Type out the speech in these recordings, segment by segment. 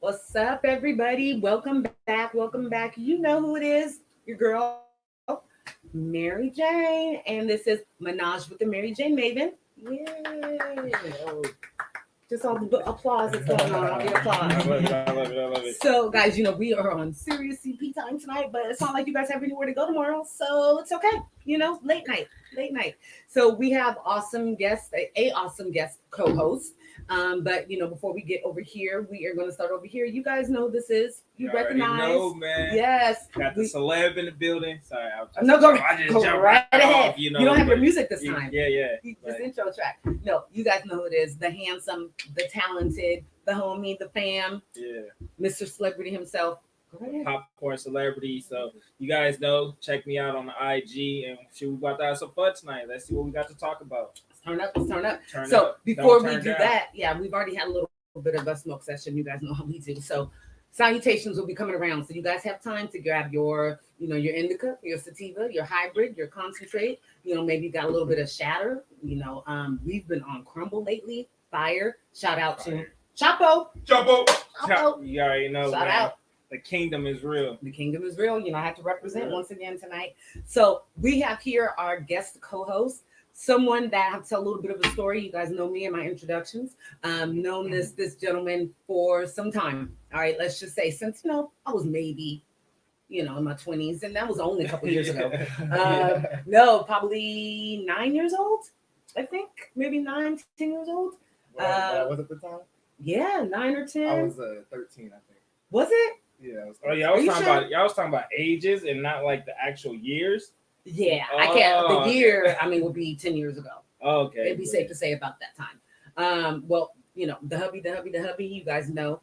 What's up, everybody? Welcome back. Welcome back. You know who it is. Your girl, MariJayne. And this is Menage with the MariJayne Maven. Yay. Oh, just all the applause that's going on. All the applause. I love it. I love it. I love it. So, guys, we are on serious CP time tonight, but it's not like you guys have anywhere to go tomorrow. So it's okay. Late night. Late night. So we have awesome guests, a awesome guest co-host. But before we get over here, we are going to start over here. You guys know who this is. You recognize? Know, man. Yes. Got the celeb in the building. Sorry, go jump right ahead. Off, you don't have your music this time. Yeah. This intro track. No, you guys know who it is. The handsome, the talented, the homie, the fam. Yeah. Mr. Celebrity himself. Popcorn celebrity. So you guys know, check me out on the IG and we about to have some fun tonight. Let's see what we got to talk about. Let's turn up. Before we do that, we've already had a little bit of a smoke session. You guys know how we do. So salutations will be coming around. So you guys have time to grab your indica, your sativa, your hybrid, your concentrate. Maybe you got a little bit of shatter. We've been on crumble lately. Fire. Shout out to Chapo. You already know. Shout out. The kingdom is real. The kingdom is real. I have to represent once again tonight. So we have here our guest co-host, someone that I have to tell a little bit of a story. You guys know me in my introductions. Known this gentleman for some time. All right, let's just say since I was maybe in my 20s, and that was only a couple years ago. No, probably 9 years old. I think maybe 9, 10 years old. Was it the time? Yeah, 9 or 10. I was 13, I think. Was it? Yeah. I was talking about ages and not like the actual years. Yeah, I can't. The year, would be 10 years ago. Okay. It'd be safe to say about that time. Well, the hubby, you guys know,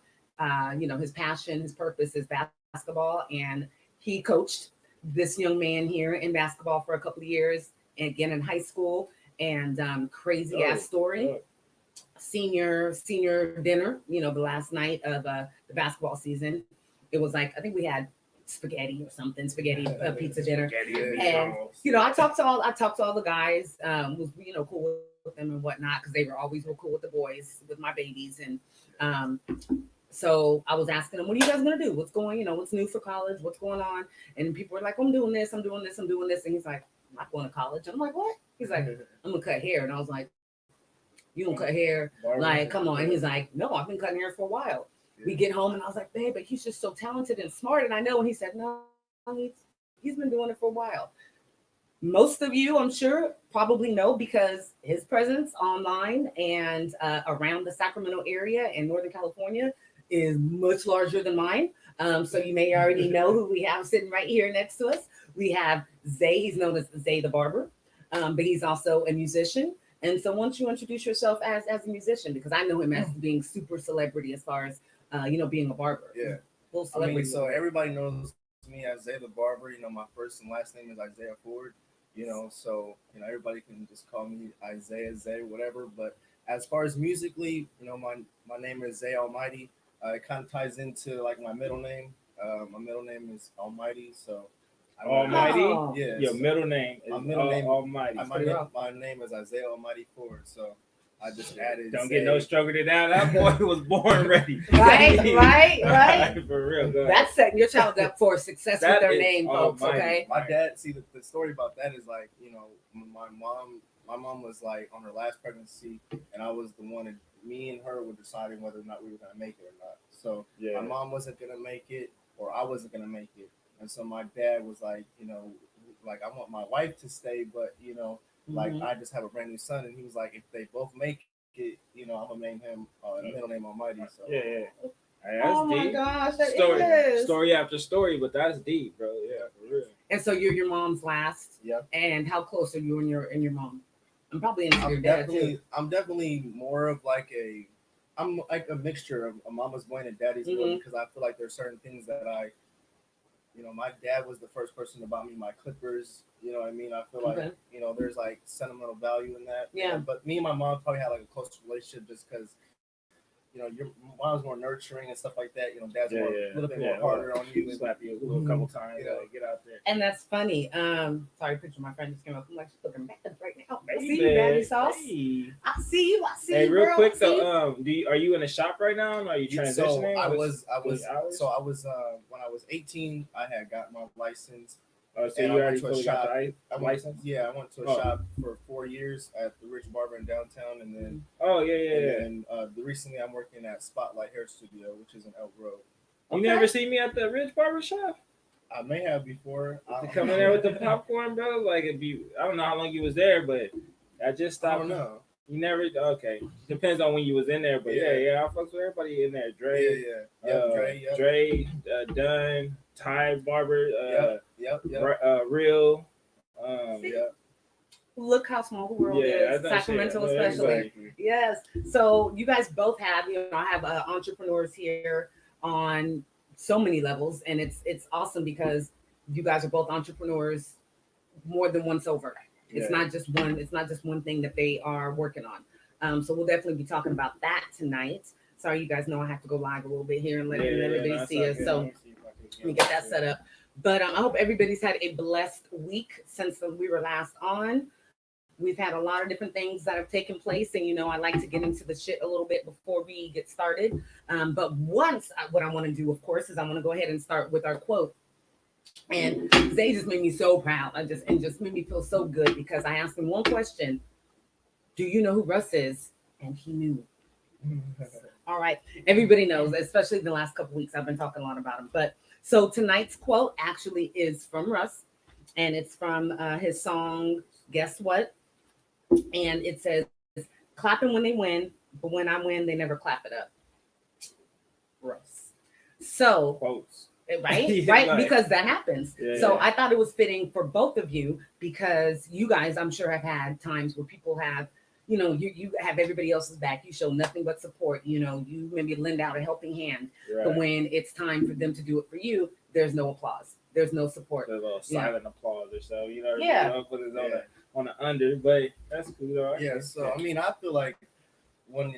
his passion, his purpose is basketball. And he coached this young man here in basketball for a couple of years, and again in high school. And crazy ass story. Senior dinner, the last night of the basketball season. It was like, I think we had spaghetti or something, pizza dinner. And I talked to all the guys, was cool with them and whatnot, because they were always real cool with the boys, with my babies. And so I was asking them, what are you guys gonna do? What's what's new for college? What's going on? And people were like, I'm doing this. And he's like, I'm not going to college. And I'm like, what? He's like, I'm gonna cut hair. And I was like, you don't cut hair? Like, come on. And he's like, no, I've been cutting hair for a while. We get home and I was like, babe, but he's just so talented and smart. And I know. And he said, no, he's been doing it for a while. Most of you, I'm sure, probably know, because his presence online and around the Sacramento area in Northern California is much larger than mine. So you may already know who we have sitting right here next to us. We have Zay. He's known as Zay the Barber, but he's also a musician. And so, why don't you introduce yourself as a musician? Because I know him as being super celebrity as far as being a barber. Yeah. Full celebrity. So everybody knows me as Zay the Barber. My first and last name is Isaiah Ford. So everybody can just call me Isaiah, Zay, whatever. But as far as musically, my name is Zay Almighty. It kind of ties into like my middle name. My middle name is Almighty. So Almighty? Oh. Yeah. Your middle name is Almighty. My name is Isaiah Almighty Ford. So I just added. Don't get no struggle to that. That boy was born ready. Right. For real. Good. That's setting your child up for success with their name, folks. Almighty. Okay. My dad, the story about that is like, my mom was like on her last pregnancy, and I was the one, and me and her were deciding whether or not we were gonna make it or not. So my mom wasn't gonna make it, or I wasn't gonna make it, and so my dad was like, like, I want my wife to stay, but like, I just have a brand new son, and he was like, if they both make it, I'm gonna name him middle name Almighty. So Hey, oh my deep. gosh, that is Story after story, but that's deep, bro. Yeah, for real. And so you're your mom's last. Yep. And how close are you and your mom? I'm probably into your dad too. I'm definitely more of like I'm like a mixture of a mama's boy and a daddy's boy, because I feel like there's certain things that my dad was the first person to buy me my clippers. You know what I mean? I feel like, there's like sentimental value in that. Yeah. But me and my mom probably had like a close relationship just because your mom's more nurturing and stuff like that. Dad's Yeah, more yeah. a little bit Yeah, more harder on you. Slap you a little couple times. Yeah. Get out there. And that's funny. Sorry, picture my friend just came up. I'm like, she's looking bad right now. I see Baby. you, Daddy Sauce. Hey. I see you. I see Hey, you. real girl. quick I see you. though, are you in a shop right now? Or are you transitioning? So I was when I was 18, I had got my license. Oh, so And you I went already to a fully got shop. the license? I went to a shop for 4 years at the Rich Barber in downtown, and then And recently I'm working at Spotlight Hair Studio, which is in Elk Grove. You never see me at the Rich Barber shop? I may have before. To come in there with the popcorn, bro. Like I don't know how long you was there, but I just stopped. I don't know. You never okay. Depends on when you was in there, but yeah, I fucks with everybody in there. Dre, Dre, Dunn, Ty Barber, Real. Look how small the world is. Sacramento especially. Exactly. Yes. So you guys both have, I have entrepreneurs here on so many levels, and it's awesome because you guys are both entrepreneurs more than once over. It's not just one. It's not just one thing that they are working on. So we'll definitely be talking about that tonight. Sorry, you guys know I have to go live a little bit here and let everybody see us. So let me get that set up. But I hope everybody's had a blessed week since we were last on. We've had a lot of different things that have taken place, and I like to get into the shit a little bit before we get started. But what I want to do, of course, is I want to go ahead and start with our quote. And Zay just made me so proud. Just made me feel so good because I asked him one question: do you know who Russ is? And he knew. All right, everybody knows, especially the last couple weeks. I've been talking a lot about him. But so tonight's quote actually is from Russ, and it's from his song "Guess What." And it says, clapping when they win, but when I win, they never clap it up. Russ. So, quotes. Right? Right? Because that happens. Yeah. I thought it was fitting for both of you because you guys, I'm sure, have had times where people have, you have everybody else's back. You show nothing but support. You maybe lend out a helping hand. Right. But when it's time for them to do it for you, there's no applause. There's no support. There's a little silent applause or so. Put it on the under, but that's cool. Right? Yeah. So I mean, I feel like when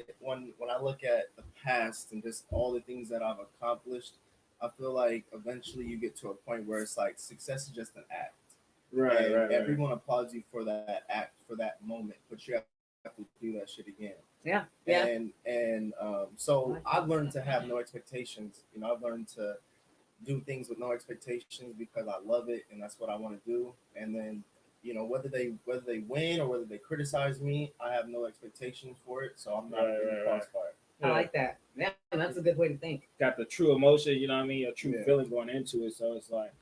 I look at the past and just all the things that I've accomplished, I feel like eventually you get to a point where it's like success is just an act. Right. Everyone applauds you for that act, for that moment, but you have to do that shit again. Yeah. And so I've learned to have no expectations. I've learned to do things with no expectations because I love it and that's what I want to do. And then whether they win or whether they criticize me, I have no expectations for it. So I'm not really crossfire. I like that. Yeah, that's a good way to think. Got the true emotion, a true feeling going into it. So it's like,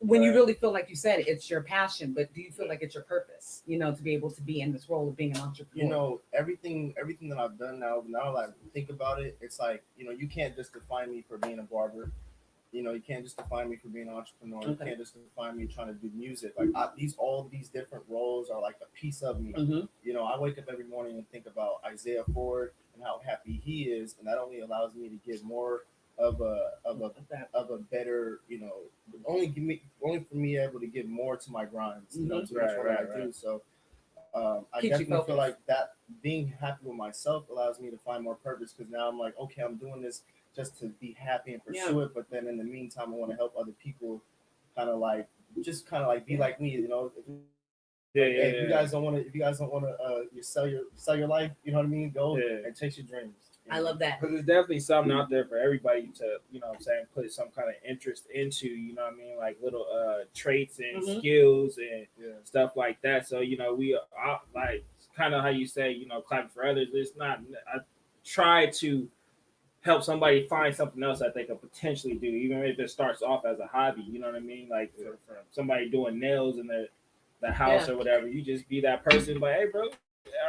when you really feel like you said it's your passion, but do you feel like it's your purpose, to be able to be in this role of being an entrepreneur? Everything that I've done now that I think about it, it's like, you can't just define me for being a barber. You can't just define me for being an entrepreneur. Okay. You can't just define me trying to do music. Like all these different roles are like a piece of me. Mm-hmm. I wake up every morning and think about Isaiah Ford and how happy he is, and that only allows me to give more of a better, only for me able to give more to my grinds, to what I do. So I definitely feel like that being happy with myself allows me to find more purpose because now I'm like, okay, I'm doing this just to be happy and pursue it, but then in the meantime, I want to help other people, kind of like be like me, If you guys don't want to, you sell your life, you know what I mean? Go and chase your dreams. I love that because there's definitely something out there for everybody to, put some kind of interest into, like little traits and skills and stuff like that. So we are like kind of how you say, clapping for others. It's not. I try to help somebody find something else that they could potentially do, even if it starts off as a hobby. You know what I mean? Like for somebody doing nails in the house or whatever, you just be that person. Like, hey, bro,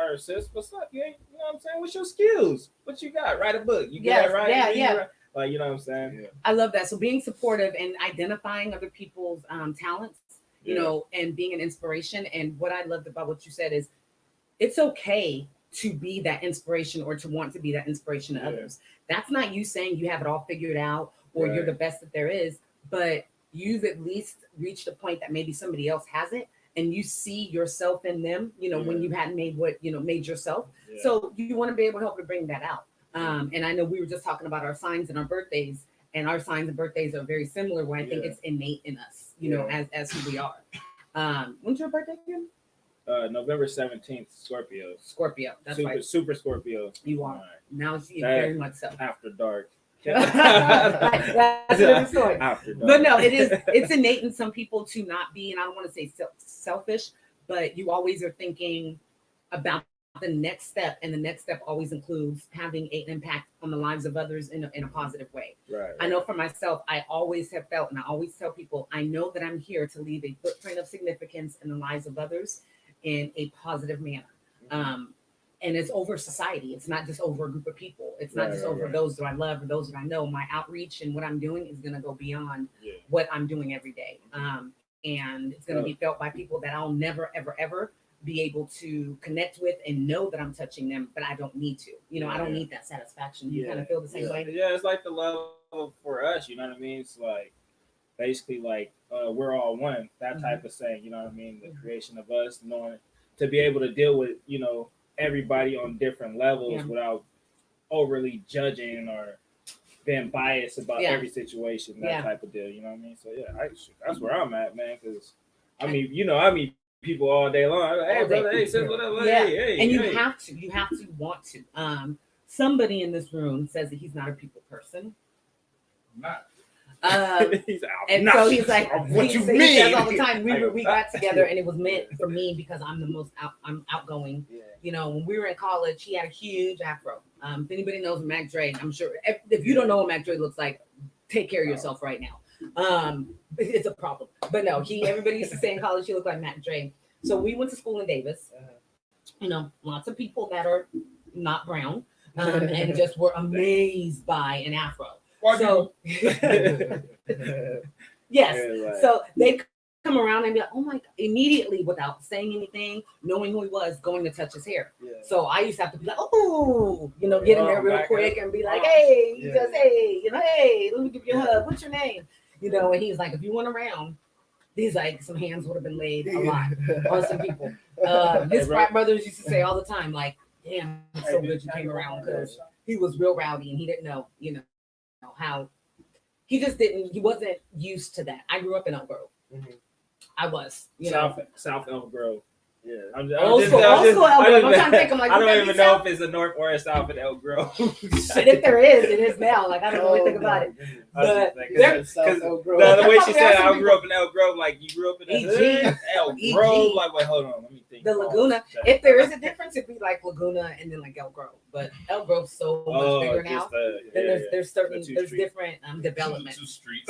or sis, what's up? You know what I'm saying? What's your skills? What you got? Write a book. You get it right? Yeah. Like, you know what I'm saying? Yeah. I love that. So being supportive and identifying other people's talents, and being an inspiration. And what I loved about what you said is it's okay to be that inspiration or to want to be that inspiration to others. That's not you saying you have it all figured out or you're the best that there is, but you've at least reached a point that maybe somebody else hasn't, and you see yourself in them, when you hadn't made what, made yourself. Yeah. So you want to be able to help to bring that out. And I know we were just talking about our signs and our birthdays, and our signs and birthdays are very similar. Where I think it's innate in us, you know, as who we are. When's your birthday again? November 17th, Scorpio. Scorpio. That's right. Super Scorpio. You are. Now see, very much so. After dark. That's a different story. After dark. But no, it's innate in some people to not be, and I don't want to say selfish, but you always are thinking about the next step, and the next step always includes having an impact on the lives of others in a positive way. Right. I know for myself, I always have felt, and I always tell people, I know that I'm here to leave a footprint of significance in the lives of others in a positive manner. And it's over society. It's not just over a group of people. It's not just over those that I love or those that I know. My outreach and what I'm doing is going to go beyond what I'm doing every day. And it's going to be felt by people that I'll never, ever, ever be able to connect with and know that I'm touching them, but I don't need to. You know, I don't need that satisfaction. You kind of feel the same way? Yeah, it's like the love for us, you know what I mean? It's like, basically like, we're all one, that type of saying, you know what I mean? The creation of us, knowing to be able to deal with, you know, everybody on different levels without overly judging or being biased about every situation, that type of deal, you know what I mean? So that's where I'm at, man, because I mean people all day long. Like, hey, brother, hey, sis, what up? Hey, and you have to want to. Somebody in this room says that he's not a people person. Not. So he's like, what you mean? He says all the time. We got together, and it was meant for me because I'm the most I'm outgoing. Yeah. You know, when we were in college, he had a huge afro. If anybody knows MariJayne, I'm sure. If you don't know what MariJayne looks like, take care of yourself right now. It's a problem. But no, everybody used to say in college he looked like MariJayne. So we went to school in Davis. You know, lots of people that are not brown, and just were amazed by an afro. So yes, so they come around and be like, oh my God, immediately without saying anything, knowing who he was, going to touch his hair. So I used to have to be like, oh, you know, get in there real quick and be like, hey, hey, you know, hey, let me give you a hug. What's your name? You know, and he's like, if you weren't around, these like some hands would have been laid a lot on some people. His frat brothers used to say all the time, like, damn, it's so good you came around, because he was real rowdy and he didn't know, you know, how he wasn't used to that. I grew up in Elk Grove. I was, you know, South Elk Grove. Yeah, old school Elk Grove. I'm trying to think. I'm like, I don't even know if it's a north or a south in Elk Grove. Shit, if there is, it is now. Like I don't really think about it. But because the way she said, I grew up in Elk Grove. Like you grew up in Elk Grove. Like, wait, hold on, let me think. The Laguna. If there is a difference, it'd be like Laguna and then like Elk Grove. But Elk Grove's so much bigger now. There's different development. Two streets.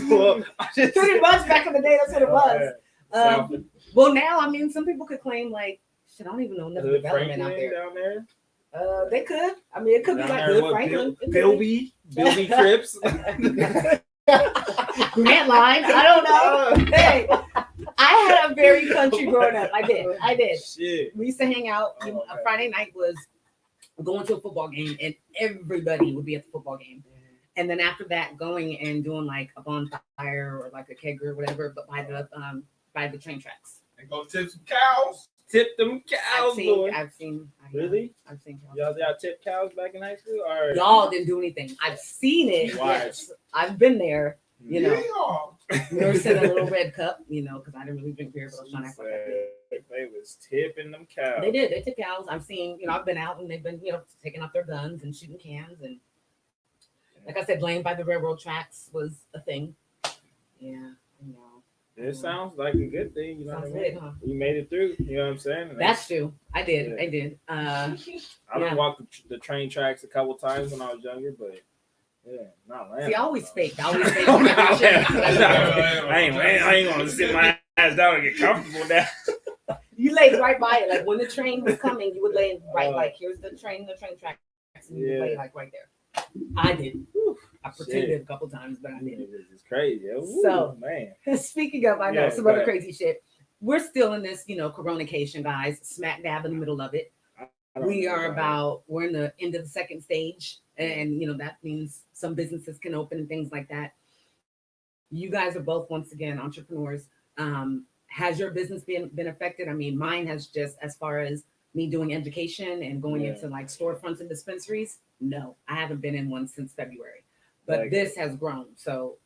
Well, pretty much back in the day, that's what it was. Well, now I mean, some people could claim like, shit, I don't even know enough development out there. Down there. They could. I mean, it could be like Hood Franklin, Bilby Crips, Grant Line. I don't know. Hey, I had a very country growing up. I did. Shit. We used to hang out. A Friday night was going to a football game, and everybody would be at the football game. And then after that, going and doing like a bonfire or like a keg or whatever, but by the train tracks. And go tip some cows. Tip them cows, boy. I've seen. Really? I've seen cows. Y'all tip cows back in high school? Or y'all didn't do anything. I've seen it. Yes. I've been there. You know, nursing a little red cup. You know, because I didn't really drink beer, but I was trying to act like I did. They was tipping them cows. They did. They took cows. I've seen. You know, I've been out and they've been, you know, taking out their guns and shooting cans and. Like I said, laying by the railroad tracks was a thing. Yeah, you know. It sounds like a good thing, you know what I mean? Good, huh? You made it through, you know what I'm saying? And that's true. I did. Yeah. I did. I done walked the train tracks a couple times when I was younger, but yeah, not landing. See, I always faked. I ain't gonna sit my ass down and get comfortable now. You laid right by it. Like when the train was coming, you would lay right like here's the train tracks, and you lay like right there. I did. I pretended a couple times, but I didn't. It's crazy. Ooh, so, man. Speaking of, I know some other crazy shit. We're still in this, you know, coronation, guys. Smack dab in the middle of it. We're in the end of the second stage, and you know that means some businesses can open and things like that. You guys are both once again entrepreneurs. Has your business been affected? I mean, mine has just as far as me doing education and going into like storefronts and dispensaries, no, I haven't been in one since February. But this has grown. So,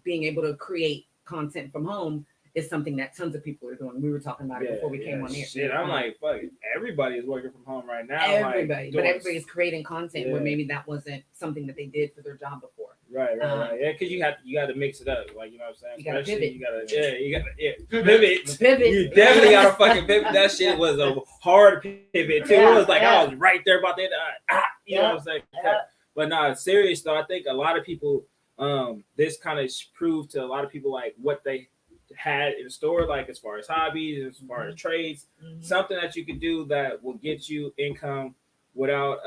being able to create content from home is something that tons of people are doing. We were talking about it before we came on here. Shit, I'm like, fuck it. Everybody is working from home right now. Everybody, but everybody's creating content where maybe that wasn't something that they did for their job before. Right. Yeah, because you got to mix it up, like, you know what I'm saying. You got to pivot. Pivot. You definitely got to fucking pivot. That shit was a hard pivot too. It was like I was right there about that. You know what I'm saying. But no, serious though. I think a lot of people, this kind of proved to a lot of people like what they had in store, like as far as hobbies, as far as trades, something that you could do that will get you income without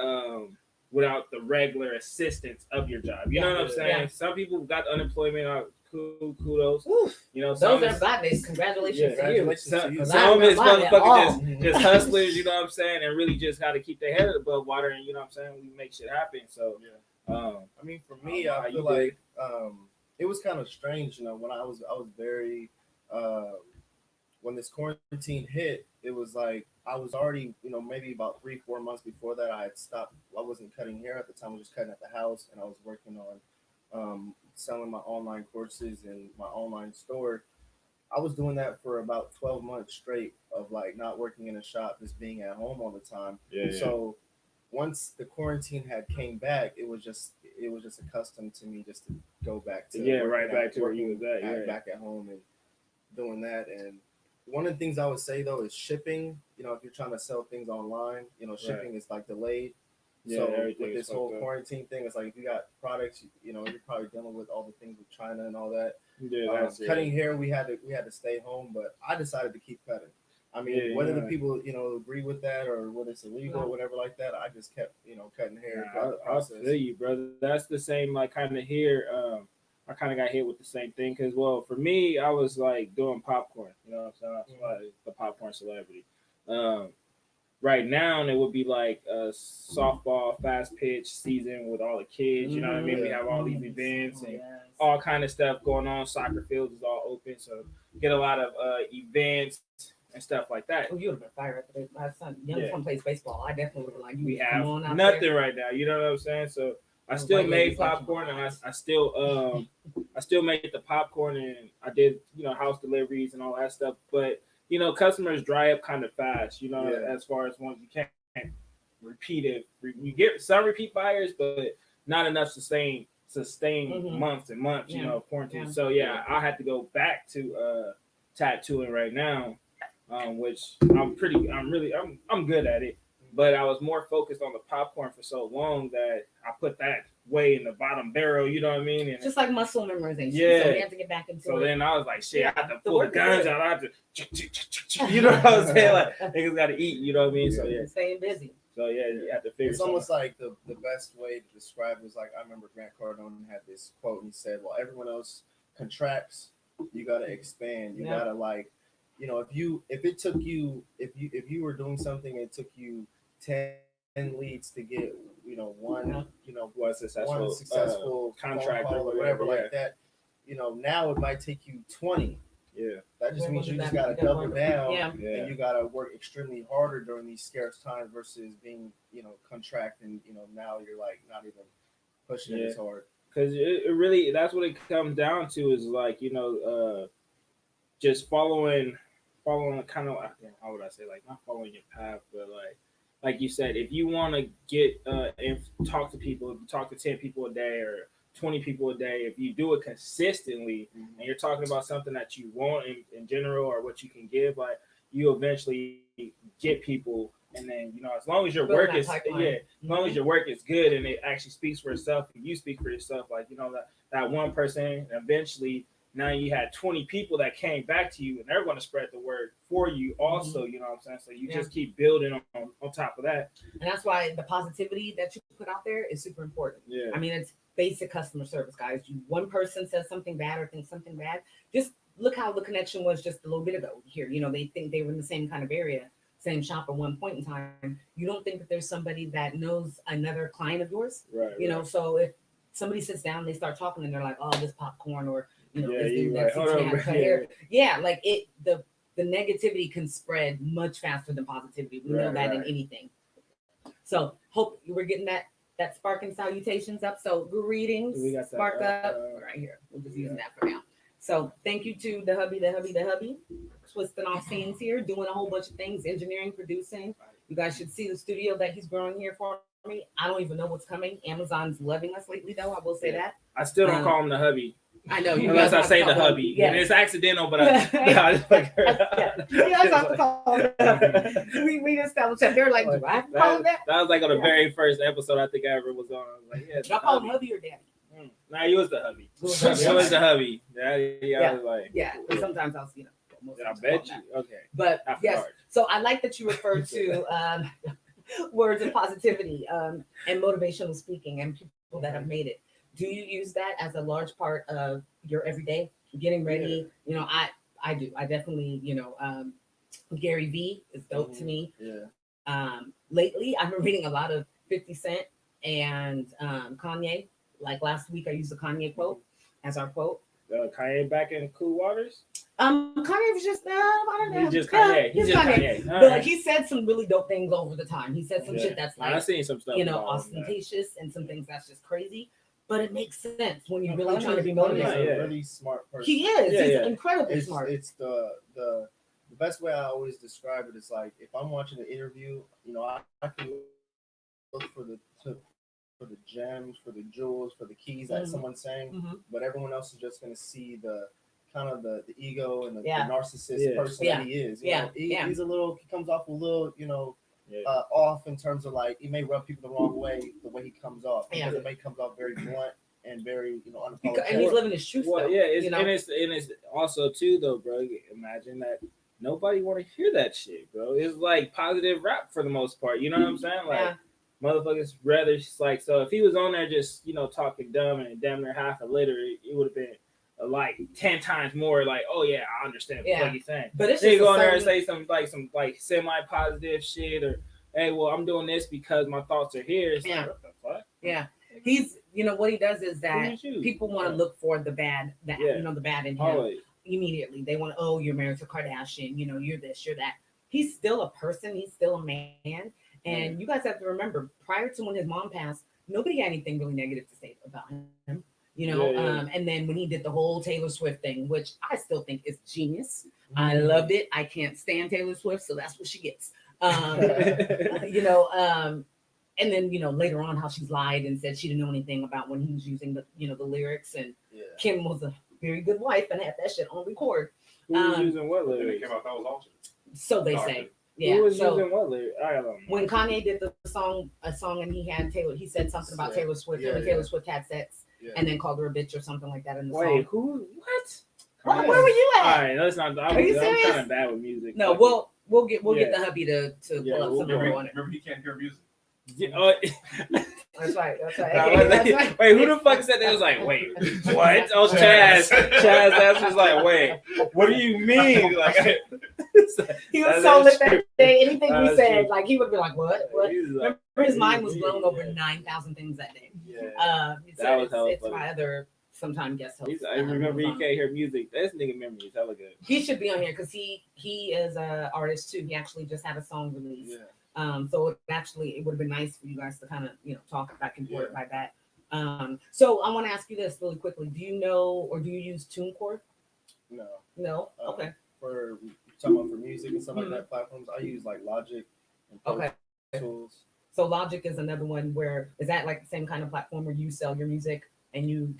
the regular assistance of your job. You know what I'm saying? Yeah. Some people got unemployment. Kudos. Oof. You know, those are bad. Congratulations to you. Some of it's motherfuckers just hustlers, you know what I'm saying, and really just got to keep their head above water, and you know what I'm saying, we make shit happen. So I mean, for me, I feel like it was kind of strange, you know, when I was very when this quarantine hit, it was like I was already, you know, maybe about 3-4 months before that, I had stopped. I wasn't cutting hair at the time. I was just cutting at the house, and I was working on selling my online courses and my online store. I was doing that for about 12 months straight of like not working in a shop, just being at home all the time. So once the quarantine had came back, it was just accustomed to me just to go back to back to where you was at, back at home and doing that. And one of the things I would say though is shipping. You know, if you're trying to sell things online, you know, shipping is like delayed. So with this whole quarantine thing, it's like if you got products, you know, you're probably dealing with all the things with China and all that. Cutting hair, we had to stay home, but I decided to keep cutting. I mean, whether the people, you know, agree with that or whether it's illegal or whatever like that, I just kept, you know, cutting hair. I'll feel you, brother. That's the same, like, kind of here. I kind of got hit with the same thing because, well, for me, I was like doing popcorn. You know what I'm saying? I was like the popcorn celebrity. Right now, it would be like a softball fast pitch season with all the kids. You know what I mean? We have all these events and all kind of stuff going on. Soccer fields is all open, so get a lot of events and stuff like that. Oh, you would have been fired up. My son, youngest one plays baseball. I definitely would have like, we have nothing right now. You know what I'm saying? So I still made popcorn, and I still made the popcorn, and I did, you know, house deliveries and all that stuff. But you know, customers dry up kind of fast. You know, as far as ones you can't repeat it. You get some repeat buyers, but not enough sustain months and months. You know, quarantine. So I had to go back to tattooing right now, which I'm good at it. But I was more focused on the popcorn for so long that I put that way in the bottom barrel, you know what I mean? And just like muscle memorization. So we have to get back into it. So then I was like, shit, I have to pull the guns out. I have to, you know what I'm saying? Like, niggas got to eat, you know what I mean? So staying busy. So you have to figure it's almost like the best way to describe it was like, I remember Grant Cardone had this quote, and he said, well, everyone else contracts, you got to expand. You got to, like, you know, if you were doing something and it took you 10 leads to get, you know, one successful contract or whatever like that, you know, now it might take you 20. That just means you just got to double down and you got to work extremely harder during these scarce times versus being, you know, contracting, you know, now you're like not even pushing it as hard. Because it really, that's what it comes down to is like, you know, just following kind of, how would I say, like not following your path, but like you said, if you want to get and talk to people, if you talk to 10 people a day or 20 people a day, if you do it consistently and you're talking about something that you want in general or what you can give, like you eventually get people. And then, you know, as long as your work is as your work is good and it actually speaks for itself and you speak for yourself, like, you know, that one person, eventually now you had 20 people that came back to you and they're going to spread the word for you also, you know what I'm saying? So you just keep building on top of that. And that's why the positivity that you put out there is super important. I mean, it's basic customer service, guys. One person says something bad or thinks something bad, just look how the connection was just a little bit ago here. You know, they think they were in the same kind of area, same shop at one point in time. You don't think that there's somebody that knows another client of yours, you know? So if somebody sits down, they start talking and they're like, oh, this popcorn or, you know, this dude that hair. Like the the negativity can spread much faster than positivity. We know that in anything. So hope we're getting that spark and salutations up. So greetings, We got that spark up right here. We're just using that for now. So thank you to the hubby, twisting off scenes here, doing a whole bunch of things, engineering, producing. You guys should see the studio that he's growing here for me. I don't even know what's coming. Amazon's loving us lately, though. I will say that. I still don't call him the hubby. I know you unless I guys say the hubby, yes. and it's accidental. But I just like we established that. They're like, do I have to call him that? That was like on the very first episode I think I ever was on. I was like, yeah. Did I call him hubby or daddy? Nah, you was the hubby. You was the hubby. I was like, but sometimes I'll I bet you. Okay. But yes, so I like that you referred to words of positivity and motivational speaking and people that have made it. Do you use that as a large part of your everyday getting ready? You know, I do. I definitely, Gary V is dope to me. Lately, I've been reading a lot of 50 Cent and Kanye. Like last week, I used the Kanye quote as our quote. Kanye back in cool waters? Kanye was just, I don't know. He's just Kanye. He's just Kanye. But he said some really dope things over the time. He said some shit that's like, I've seen some stuff, ostentatious and some things that's just crazy. But it makes sense when you're really trying to be motivated. He's a really smart person. He is. He's incredibly smart. It's the best way I always describe it is like if I'm watching an interview, I can look for the gems, for the jewels, for the keys that someone's saying, but everyone else is just going to see the kind of the ego and the narcissist person that he is. He's a little. He comes off a little, off in terms of like he may rub people the wrong way the way he comes off because it may come off very blunt and very unapologetic. And he's living his truth. Well, and it's also too though, bro. Imagine that nobody want to hear that shit, bro. It's like positive rap for the most part. You know what I'm saying? Like motherfuckers rather just like so. If he was on there just talking dumb and damn near half a liter, it would have been like 10 times more like, oh yeah, I understand what he's saying. But it's just go on there and say some semi-positive shit or hey, well, I'm doing this because my thoughts are here. It's like, what the fuck? Yeah. He's what he does is that people want to look for the bad, the bad in him. Always. Immediately. They want, oh, you're married to Kardashian, you're this, you're that. He's still a person, he's still a man. And you guys have to remember, prior to when his mom passed, nobody had anything really negative to say about him. And then when he did the whole Taylor Swift thing, which I still think is genius. I loved it. I can't stand Taylor Swift, so that's what she gets. And then later on how she's lied and said she didn't know anything about when he was using the the lyrics, and Kim was a very good wife and had that shit on record. Who was using what lyrics? Came out that was awesome. So they say. Yeah. Who was using what lyrics? I don't know. When Kanye did a song and he had Taylor, he said something about Taylor Swift and Taylor Swift had sex and then called her a bitch or something like that in the song. Wait, who? What? Where were you at? All right, let's not. I'm kind of bad with music. No, we'll get the hubby to pull up some more on it. Remember, he can't hear music. That's right. Wait, who the fuck said that? It was like, wait, what? Oh, Chaz. That was like, wait, what do you mean? Like, he was so lit that day. Anything we said, like he would be like, what? Remember, his mind was blown over 9,000 things that day. Yeah, it's my other sometime guest host. I remember he can't hear music. This nigga memory is hella good. He should be on here because he is an artist too. He actually just had a song released. So it would have been nice for you guys to kind of talk back and forth by that. So I want to ask you this really quickly. Do you know or do you use TuneCore? No. Okay. For talking about for music and stuff like that platforms, I use like Logic and Pro Tools. So Logic is another one where is that like the same kind of platform where you sell your music and you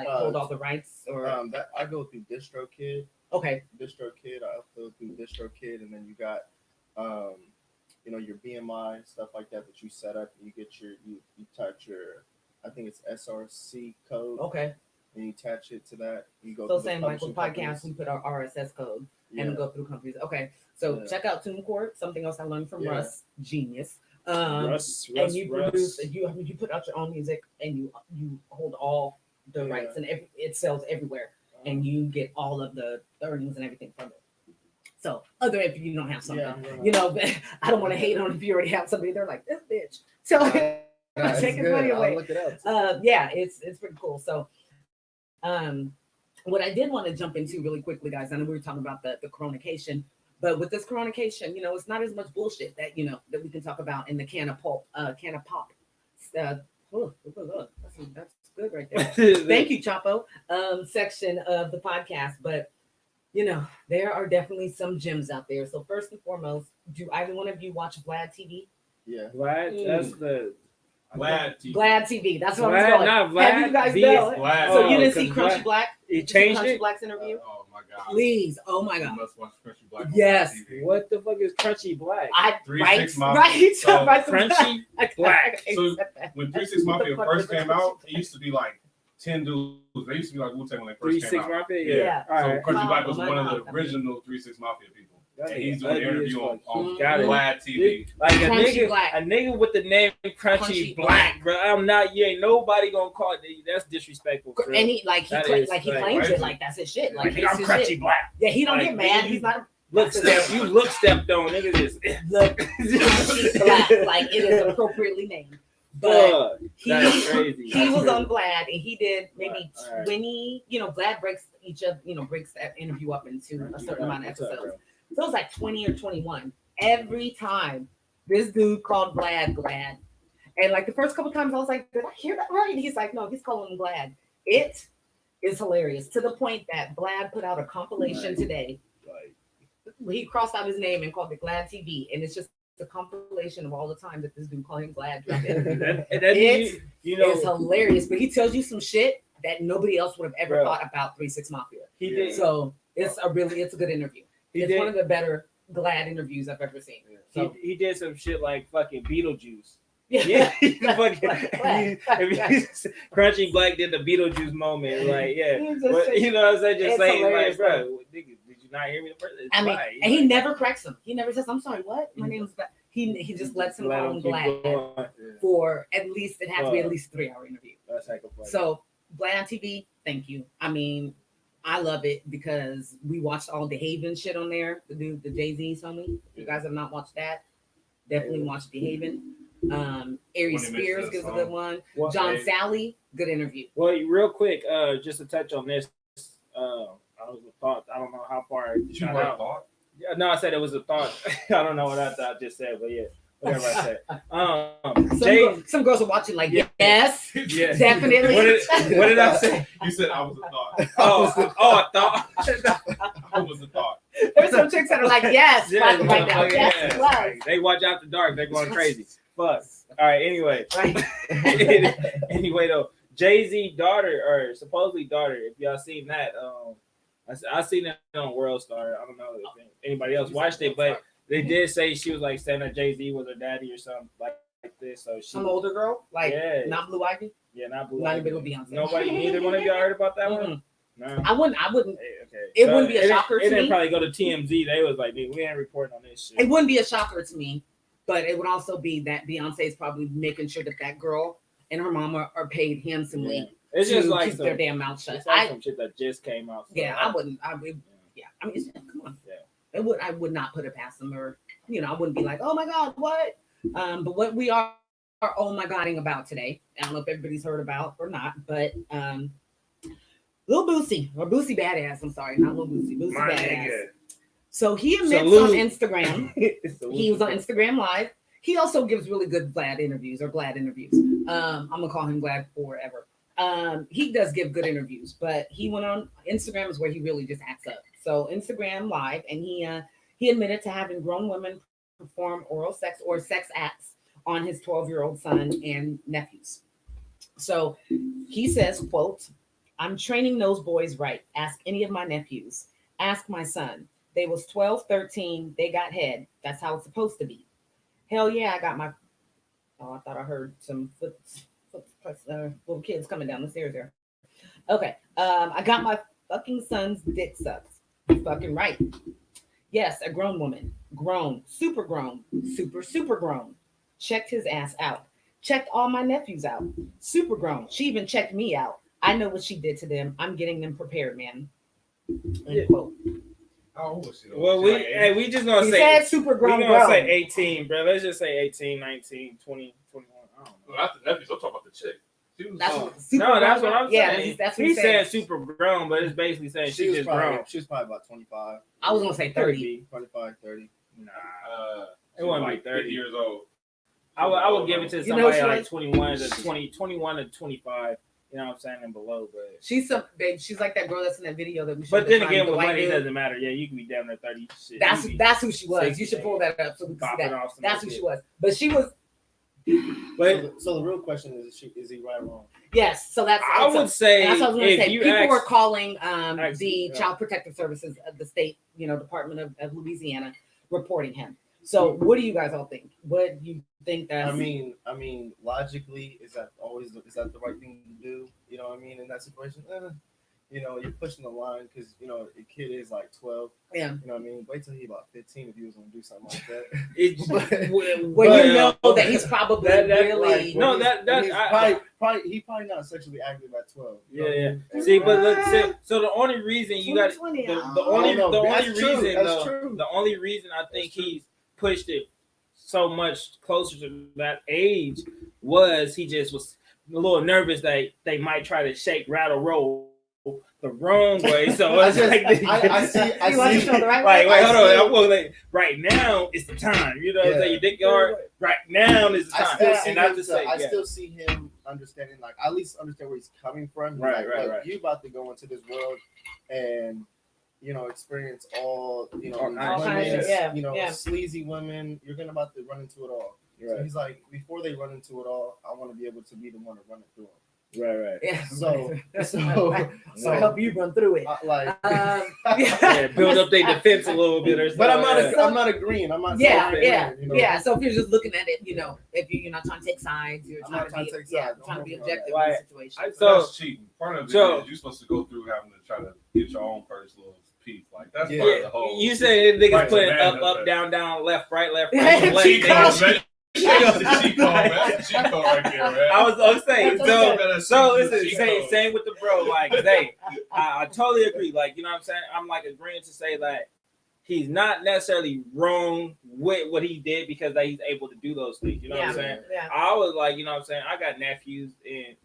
hold all the rights or that I go through DistroKid. Okay. DistroKid. I go through DistroKid, and then you got your BMI stuff like that you set up. You get you touch your, I think it's SRC code. Okay. And you attach it to that. You go. So same like with podcasts, we put our RSS code and go through companies. Okay. So check out TuneCore. Something else I learned from Russ, genius. Russ, and you produce, you put out your own music, and you hold all the rights, and it sells everywhere, and you get all of the earnings and everything from it. So, other if you don't have something, I don't want to hate on if you already have somebody. They're like this bitch. So take his money away. I'll look it up. It's pretty cool. So, what I did want to jump into really quickly, guys, I know we were talking about the coronation, but with this coronation, it's not as much bullshit that that we can talk about in the can of pop. That's good right there. Thank you, Chapo. Section of the podcast, but there are definitely some gems out there. So first and foremost, do either one of you watch Vlad TV? Yeah. Vlad, that's the Vlad TV. Vlad TV. That's what Vlad, I was going. not Vlad. Have you guys V know? is Vlad. So you didn't Oh, see 'cause Crunchy Vlad- Black? He Did you see changed Crunchy it. Black's interview? Oh my god. Please. Oh my You God. must watch Crunchy Black. on Yes. Vlad TV. What the fuck is Crunchy Black? I 3-6 Mafia. right. So, Right. Crunchy Black. So, When 3-6 Mafia What the fuck first is came out, it used to be like 10 dudes. They used to be like Wu-Tang when they first 3-6 came out. Mafia. Yeah. Yeah. All So right. Crunchy Black Oh was my one God. of the original 3-6 Mafia people. That And nigga he's doing the ugly as interview fuck. on Got it. Vlad TV. Like Crunchy Black. a nigga with the name Crunchy, Crunchy Black, bro. I'm not. You ain't nobody gonna call it. That's disrespectful. Bro. And he That is, he like, claims right? it like that's his shit. Like Like, it's I'm his Crunchy shit. Black. Yeah, he don't Like, get mad. nigga, He's not Look stepped on. Nigga just look Crunchy Black. Like it is appropriately named. But that's crazy. he was on Vlad and he did maybe All right. 20, Vlad breaks breaks that interview up into a certain amount of What's up, episodes. bro? So it was like 20 or 21. Every time this dude called Vlad Glad. And like the first couple times I was like, did I hear that right? And he's like, no, he's calling him Glad. It is hilarious to the point that Vlad put out a compilation today. Like, He crossed out his name and called it Glad TV. And it's just a compilation of all the time that this dude called him Glad. It's hilarious. But he tells you some shit that nobody else would have ever Bro. thought about 3-6 Mafia. he did. So it's a good interview. He It's did. one of the better Glad interviews I've ever seen. So He did some shit like fucking Beetlejuice. yeah. Yeah, Crunchy Black did the Beetlejuice moment, like He just But, said- you know what I'm saying? Just it's saying, like, hilarious, bro, nigga, did you not hear me the first? It's I mean, Vlad. and he never corrects him. He never says, "I'm sorry, what? My name is." He just lets him call him Glad for at least it has to be at least 3-hour interview. That's like a funny. So Vlad TV, thank you. I mean, I love it because we watched all the Haven shit on there. The Jay-Z homie. If you guys have not watched that, definitely watch the Haven. Aries When he Spears mixed gives a that good song. one. Well, John hey. Sally, good interview. Well, real quick, just to touch on this, I was a thought. I don't know how far it Did you got write out. thought? Yeah, no, I said it was a thought. I don't know what I thought I just said, but yeah, whatever I said. Jay, Some girls are watching like, Yeah. yes, yeah. definitely. What did I say? You said I was a thought. I thought. I was a thought. There's some chicks that are like, yes, Yeah, right now. motherfucker, Yes, yeah. it was. They watch out the dark. They're going crazy. Fuck. All right. Anyway. Right. Anyway, though, Jay-Z daughter or supposedly daughter. If y'all seen that, I seen that on World Star. I don't know if anybody else watched it, but they did say she was like saying that Jay-Z was her daddy or something like this. So she, Some older girl, like Yeah. not Blue Ivy. yeah, not Blue. Not Ivy. even Beyonce. Nobody, neither one of y'all heard about that one. Mhm. No. I wouldn't. Hey, okay. It wouldn't be a shocker It to didn't me. probably go to TMZ. They was like, "Nigga, we ain't reporting on this shit." It wouldn't be a shocker to me, but it would also be that Beyonce is probably making sure that girl and her mama are paid handsomely Yeah. It's to just like keep some, their damn mouth shut. it's like some shit that just came out. So I wouldn't. I would. Yeah, I mean, come on. Yeah. I would not put it past them, or I wouldn't be like, oh my god, what? But what we are oh my godding about today, I don't know if everybody's heard about or not, but Lil Boosie or Boosie Badass. I'm sorry, not Lil Boosie, Boosie My Badass. nigga. So he admits Salute. on Instagram. He was on Instagram. Instagram Live. He also gives really good Glad interviews or Glad interviews. I'm gonna call him Glad forever. He does give good interviews, but he went on Instagram is where he really just acts up. So Instagram Live, and he admitted to having grown women perform oral sex or sex acts on his 12-year-old son and nephews. So he says, quote, "I'm training those boys right. Ask any of my nephews. Ask my son. They was 12, 13. They got head. That's how it's supposed to be. Hell yeah, I got my..." Oh, I thought I heard some little kids coming down the stairs there. Okay. "I got my fucking son's dick sucked. You're fucking right. Yes, a grown woman. Grown. Super grown. Super grown. Checked his ass out. Checked all my nephews out. Super grown. She even checked me out. I know what she did to them. I'm getting them prepared, man." End quote. How old was she? Well, we just gonna He say said super we grown. gonna say 18, bro. Let's just say 18, 19, 20, 21. I don't know. Well, after nephews, I'm talking about the chick. That's No, super that's grown. what I'm Yeah, saying. that's what He he said said. super grown, but it's basically saying she just grown. She was probably about 25. I was gonna say 30. 25, 30. Nah, She it was wouldn't like be 30 years old. I would give it to You know somebody she like was- 21 to 25. You know what I'm saying, and below. But She's babe. She's like that girl that's in that video that we. but then again, the with white money, it dude. doesn't matter. Yeah, you can be damn near 30. Shit, That's who she was. 60, You should pull that up so we can see bopping that. off some That's who shit. she was. But she was. But So the real question is he right or wrong? Yes. So that's. I would say And that's what I was going to if say. you People ask, were calling ask- the Child Protective Services of the state, Department of Louisiana, reporting him. So, what do you guys all think? What do you think that? I mean, logically, is that the right thing to do? You know what I mean? In that situation, you're pushing the line because a kid is like 12. Yeah. You know what I mean? Wait till he's about 15 if he was gonna do something like that. Well, you know that he's probably really. Like, No, he's probably not sexually active at 12. You know what I Yeah. mean? See, but look, so the only reason you got 2020, the only That's true, reason that's though, true. the only reason I think he's pushed it so much closer to that age was he just was a little nervous that they might try to shake, rattle, roll the wrong way. So I it's just- like I see. You want to show the right like, way? wait, I hold see. on. Well, like, right now is the time. You know what I'm Yeah. saying? Your dick hard. Right now is the I time. still see And not him. to say, I yeah. still see him understanding. Like, I at least understand where he's coming from. He's Right, like, right, look, right. You about to go into this world and experience all All these kinds of women, shit. Yeah. sleazy women. You're gonna about to run into it all. So Right, he's like, before they run into it all, I want to be able to be the one to run it through them. right. Yeah. So help you run through it. Yeah, build up their defense a little bit or something. But I'm not. like that. I'm not agreeing. I'm not. Yeah, saying yeah, that, yeah. So if you're just looking at it, if you're not trying to take sides, you're I'm trying not to trying be, to take yeah, sides. trying to be I'm objective not- in the situation. So- That's cheating. Part of it so- is you're supposed to go through having to try to get your own first little piece. Like that's Yeah. part of the whole. You say niggas Right, putting man, up, that's up, right. down, left, right, Yeah, left. cheat niggas. code, man. That's the cheat code, man. That's the cheat code right there, man. I was saying, That's so That's the listen, cheat same, code. same with the bro. Like, Zay, I totally agree. Like, you know what I'm saying? I'm like agreeing to say that he's not necessarily wrong with what he did because that he's able to do those things. You know what I'm saying? Yeah. I was like, you know what I'm saying? I got nephews and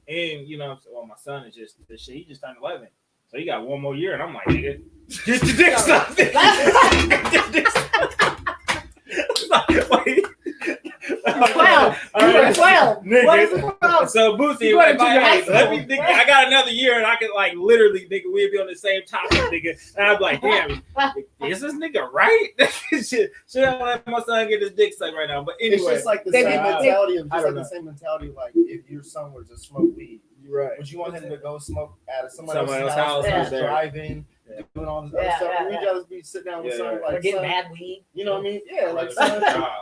you know what I'm saying? Well, my son is just this shit. He just turned 11. So he got one more year. And I'm like, nigga, get your dick sucked. You're 12. All You're right. 12. Nigga. What is the problem? So Boosie, You going like, to junior high hey, let me school. think. I got another year, and I could like literally, nigga, we'd be on the same topic, nigga. And I'd be like, damn, is this nigga right? Should I let my son get his dick sucked right now? But anyway, It's just like the They- same they- mentality of I just don't like know. the same mentality. Like if your son were to smoke weed, right. would you want him to go smoke at somebody Somebody else's else's house, house, yeah. driving, Yeah. doing all this Yeah, other stuff? yeah, We'd yeah. just be sitting down with Yeah, something yeah. Or like, getting son, bad weed. you know what I mean? Yeah, like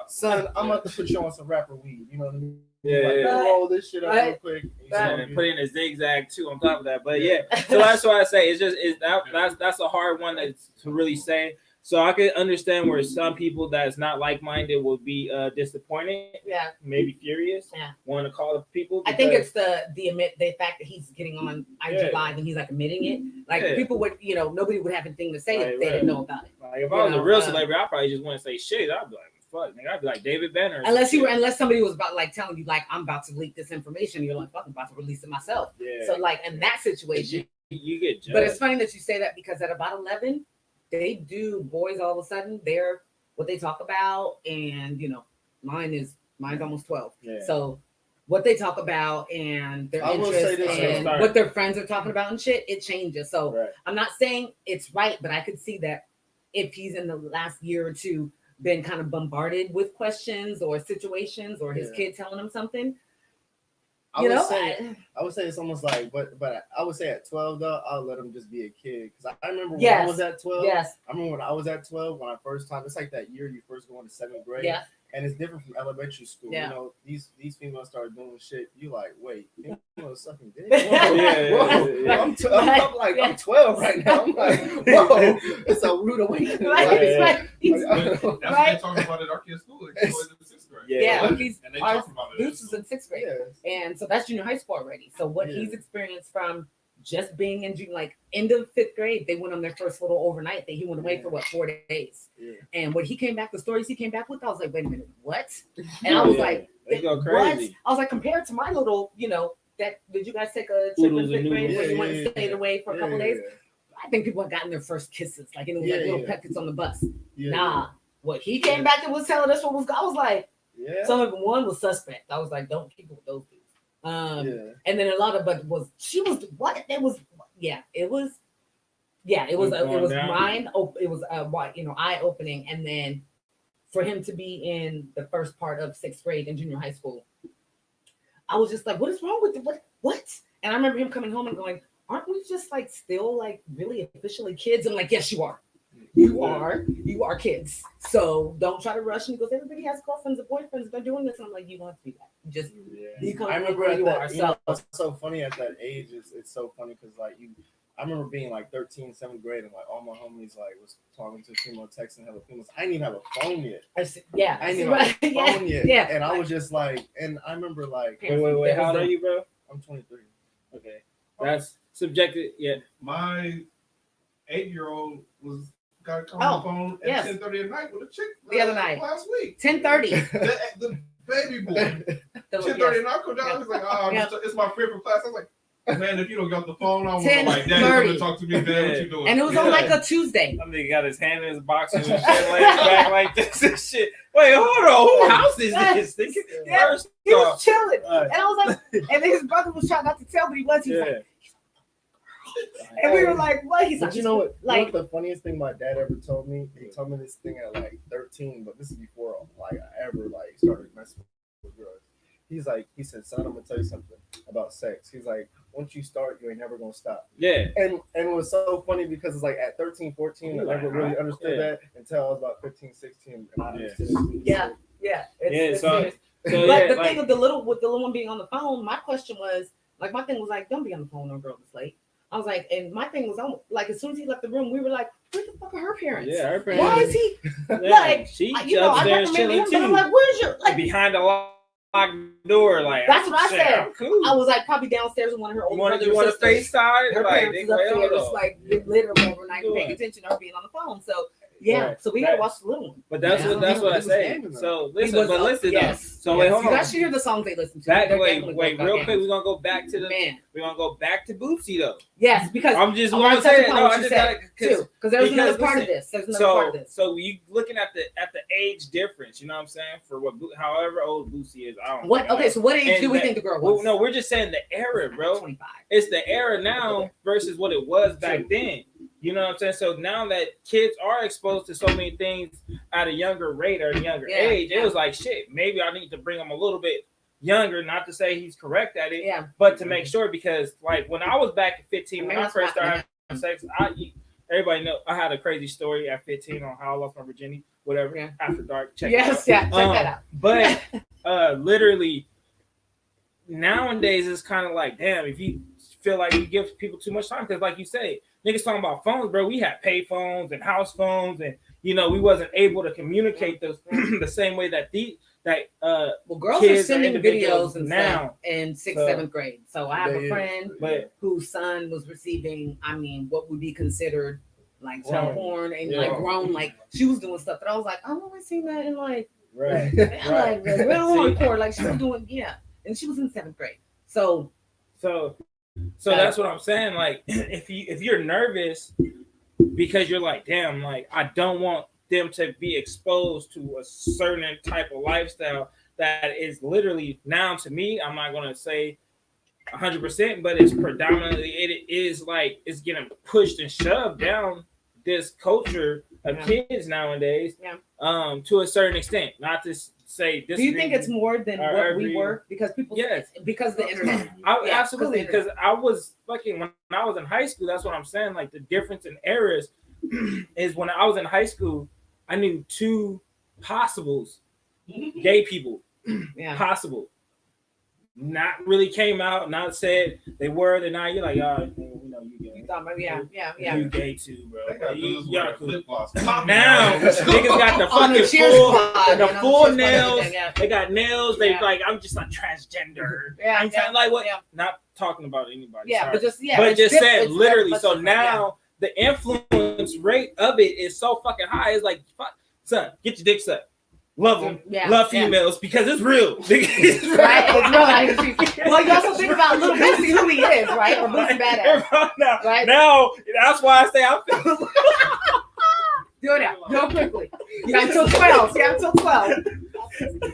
son, I'm about to put you on some rapper weed. You know what I mean? Yeah, like, yeah. roll this shit up Right. real quick. And then put in a zigzag too on top of that. But yeah, so that's why I say that's a hard one to really say. So I could understand where some people that's not like-minded will be disappointed, Yeah. maybe furious, Yeah. want to call the people. I think because- it's the fact that he's getting on IG Yeah. Live and he's like admitting it. Like Yeah. people would, nobody would have anything to say Right, if they right. didn't know about it. like if I was you a know, real celebrity, I'd probably just want to say shit. I'd be like, fuck, nigga. I'd be like David Banner. or Unless some shit. unless somebody was about like telling you like I'm about to leak this information, you're like, fuck, I'm about to release it myself. Yeah. So like in that situation, you get judged. but it's funny that you say that because at about 11, they do boys all of a sudden. They're what they talk about, and mine's almost 12. Yeah. So what they talk about and their I will say interests this, and sorry. what their friends are talking about and shit, it changes. So Right. I'm not saying it's right, but I could see that if he's in the last year or two been kind of bombarded with questions or situations or his Yeah. kid telling him something, I would say it's almost like, but I would say at 12 though, I'll let him just be a kid because I remember when I Yes. was at 12. yes, I remember when I was at 12 when I first time. It's like that year you first go into 7th grade. yeah, And it's different from elementary school. Yeah. These females start doing shit. You like, wait, females sucking dick? Yeah, yeah. I'm 12 right now. I'm like, whoa, it's a rude awakening. right, Like, it's like, he's, That's what Right. they talking about at our kids' school. They go into the 6th grade. Yeah. he's And they our talk about it. Deuce is in 6th grade. yeah. And so that's junior high school already. So what Yeah. he's experienced from just being in like end of 5th grade, they went on their first little overnight that he went away for 4 days. Yeah. And when he came back, the stories he came back with, I was like, wait a minute, what? And I was Yeah. like, They go what? crazy. I was like, compared to my little, did you guys take a trip in Oodles and 5th grade noodles. where you went Yeah, and stayed away for a couple days? Yeah. I think people had gotten their first kisses, like it was like little peckets on the bus. Yeah. Nah, what he came back and was telling us what was, I was like, Yeah. some of one was suspect. I was like, don't keep it with those dudes. And then a lot of, but she was what? It was, it was mind. It was eye opening. And then for him to be in the first part of 6th grade in junior high school, I was just like, what is wrong with it? What? And I remember him coming home and going, aren't we just like still like really officially kids? I'm like, yes, you are. You are kids. So don't try to rush. And he goes, everybody has girlfriends and boyfriends. They're doing this. And I'm like, you want to do that. Just become I remember where you are. So it's so funny at that age. It's so funny because like I remember being like 13, 7th grade, and like all my homies like was talking to a female, texting hella females. I didn't even have a phone yet. I didn't even have a phone yet. Yeah. And I was just like, and I remember like, wait, how old are you, bro? I'm 23. Okay, that's subjective. Yeah, my 8-year-old got a call on the phone at 10:30 at night with a chick the other night last week. 10:30. the baby boy. 10:30 and I come down. He's like, it's my favorite class. I was like, man, if you don't get the phone, I want to like, Daddy, come and talk to me, Dad. What you doing? And it was on like a Tuesday. I think he got his hand in his box and shit, laying back like this and shit. Wait, hold on. Whose house is this? First he was chilling, and I was like, and then his brother was trying not to tell, but he was. He's like, and we were like, what? He's but like, you know what? Like, you know what the funniest thing my dad ever told me? He told me this thing at like 13, but this is before like I ever like started messing with girls. He said, son, I'm gonna tell you something about sex. He's like, once you start, you ain't never gonna stop. Yeah. And it was so funny because it's like at 13, 14, I never really understood that until I was about 15, 16. And I understood it. So the thing with the little one being on the phone, my question was like, my thing was like, don't be on the phone on a girl this late. I was like, and my thing was like, as soon as he left the room, we were like, where the fuck are her parents? Yeah, her parents. Why is he like? She upstairs chilling too. But I'm like, where's your like behind the locked door? Like that's what I said. I'm cool. I was like probably downstairs with one of her older brothers. You want to FaceTime? Her like, parents is upstairs, just like literally overnight, paying attention to her being on the phone. So. Yeah, so we had to watch the little one. But that's what I say. So listen, So wait, hold on. You guys should hear the songs they listen to. Wait, real quick. We're gonna go back to We're gonna go back to Bootsy though. Yes, because I'm just want to say because there's another part of this. So you looking at the age difference. You know what I'm saying? For however old Bootsy is, I don't. What? Okay, so what age do we think the girl was? No, we're just saying the era, bro. 25. It's the era now versus what it was back then. You know what I'm saying? So now that kids are exposed to so many things at a younger rate or a younger age, it was like, shit, maybe I need to bring him a little bit younger, not to say he's correct at it, but to make sure, because like when I was back at 15, when I first started having sex, everybody know I had a crazy story at 15 on how I lost my virginity, whatever, after dark. Check that out. But literally nowadays it's kind of like, damn, if you feel like you give people too much time, because like you say, niggas talking about phones, bro. We had pay phones and house phones, and we wasn't able to communicate those the same way that girls are sending videos and now in 6th, 7th grade. So I have a friend whose son was receiving, what would be considered like child porn and like grown, like she was doing stuff that I was like, I've only seen that in like like real hardcore, like she was doing, and she was in 7th grade. So that's what I'm saying. Like, if you're nervous because you're like, damn, like I don't want them to be exposed to a certain type of lifestyle that is literally, now to me, I'm not gonna say 100%, but it's predominantly it is like it's getting pushed and shoved down this culture of kids nowadays, to a certain extent. Not to say this. Do you think it's more than what we were? Because people, because the internet. Absolutely, because I was fucking when I was in high school. That's what I'm saying. Like the difference in eras is when I was in high school, I knew 2 possibles, gay people, possible. Not really came out, not said they were. They're not. You're like, you gay. You thought maybe, You gay too, bro. Y'all cool. Now niggas got the full nails. They got nails. They like, I'm just like transgender. I'm like what? Not talking about anybody. But just saying literally. So now the influence rate of it is so fucking high. It's like, fuck, son, get your dick sucked. love them, love females because it's real. Right? It's real. Well, you also think about Little Boosie, who he is, right? Or Boosie Badass. Now, that's why I say I feel. Do it out. Go quickly. You got until 12. You got until 12.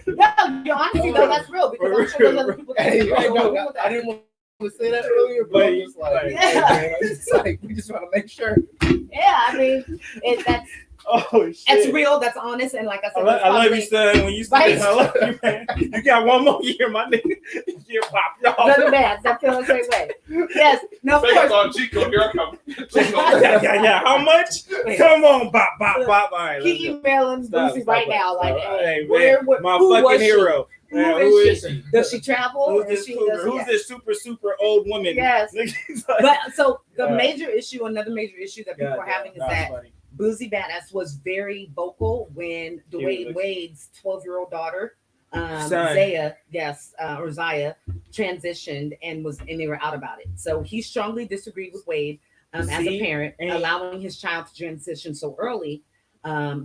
No, honestly, though, that's real because I'm sure there's other people that I didn't want to say that earlier, but I'm just like, it's like we just want to make sure. Yeah, I mean, that's. Oh shit! It's real. That's honest, and like I said, I love you, son. When you say I love you, man. You got one more year, my nigga. You're popped off. Nothing bad. I feel the same way. Yes. No. Of course. On Chico, here I come. Yeah. How much? Come on, bop. All right. Keep emailing Boosie right now. Like, hey, my fucking hero. Man, who is she? Does she travel? Who's this super old woman? Yes. But so another major issue that people are having is that Boosie Badass was very vocal when Dwayne Wade's 12-year-old daughter, Zaya, transitioned and they were out about it. So he strongly disagreed with Wade as a parent, allowing his child to transition so early,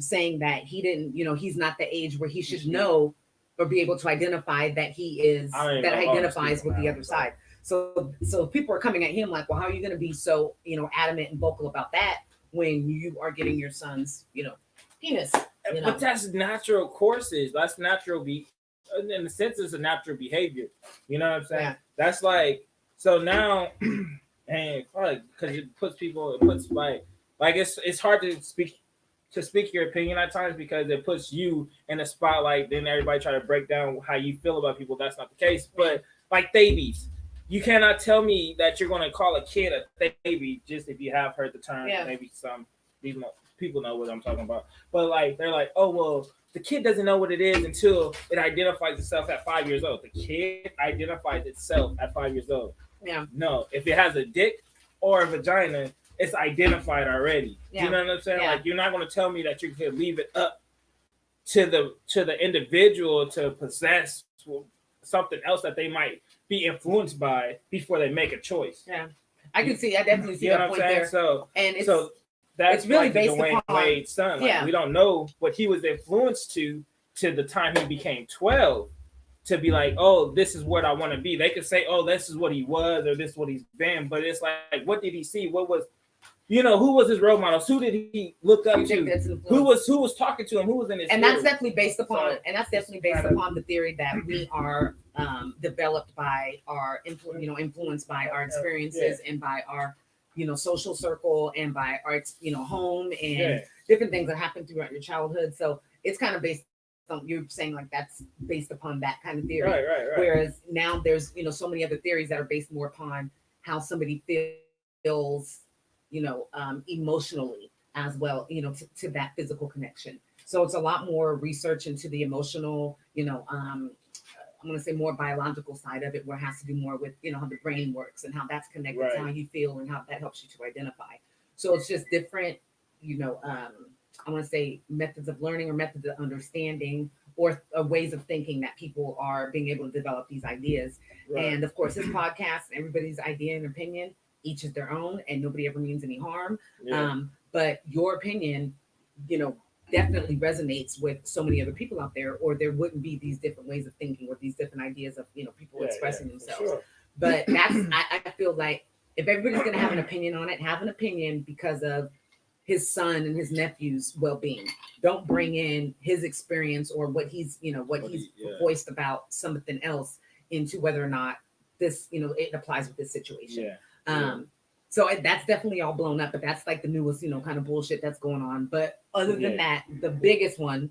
saying that he didn't, he's not the age where he should know or be able to identify that he is identifies with the other side. So people are coming at him like, well, how are you going to be so adamant and vocal about that when you are getting your son's penis? But that's natural courses. That's natural. In a sense, it's a natural behavior. You know what I'm saying? Yeah. That's like so now, and because it puts it's hard to speak your opinion at times because it puts you in a spotlight. Then everybody try to break down how you feel about people. That's not the case. But like babies, you cannot tell me that you're going to call a kid a baby just if you have heard the term. Yeah. Maybe these people know what I'm talking about. But like they're like, oh well, the kid doesn't know what it is until it identifies itself at 5 years old. The kid identifies itself at 5 years old. Yeah. No, if it has a dick or a vagina, it's identified already. Yeah. You know what I'm saying? Yeah. Like you're not going to tell me that you can leave it up to the individual to possess something else that they might be influenced by before they make a choice. Yeah, I definitely see that point there. So that's really like based Dwayne upon Wade's son. Like, we don't know what he was influenced to the time he became 12 to be like, oh, this is what I want to be. They could say, oh, this is what he was or this is what he's been, but it's like, what did he see? What was, who was his role models? Who did he look up to? Who was talking to him? Who was in his and that's definitely based upon the theory that we are developed by our influenced by our experiences and by our social circle and by our home and different things that happen throughout your childhood. So it's kind of based on, you're saying like that's based upon that kind of theory. Right. Whereas now there's so many other theories that are based more upon how somebody feels emotionally as well, to that physical connection. So it's a lot more research into the emotional, I'm going to say more biological side of it, where it has to do more with, how the brain works and how that's connected to how you feel and how that helps you to identify. So it's just different, I want to say methods of learning or methods of understanding or ways of thinking that people are being able to develop these ideas. Right. And of course, this podcast, everybody's idea and opinion, each is their own and nobody ever means any harm. Yeah. But your opinion, definitely resonates with so many other people out there, or there wouldn't be these different ways of thinking or these different ideas of, people expressing themselves. Sure. But that's, I feel like if everybody's going to have an opinion on it, have an opinion because of his son and his nephew's well-being. Don't bring in his experience or what he's voiced about something else into whether or not this, it applies with this situation. So that's definitely all blown up, but that's like the newest, kind of bullshit that's going on. But other than that, the biggest one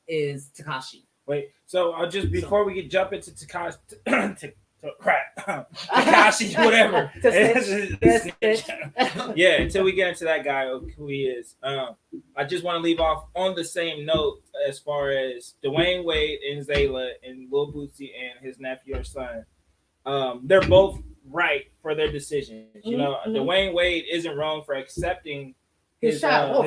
is Tekashi. Wait, so I'll just before we get jump into Tekashi, Tekashi, whatever. Until we get into that guy who he is, I just want to leave off on the same note as far as Dwayne Wade and Zayla and Lil Boosie and his nephew or son. They're both right for their decisions. Mm-hmm. Dwayne Wade isn't wrong for accepting his daughter, for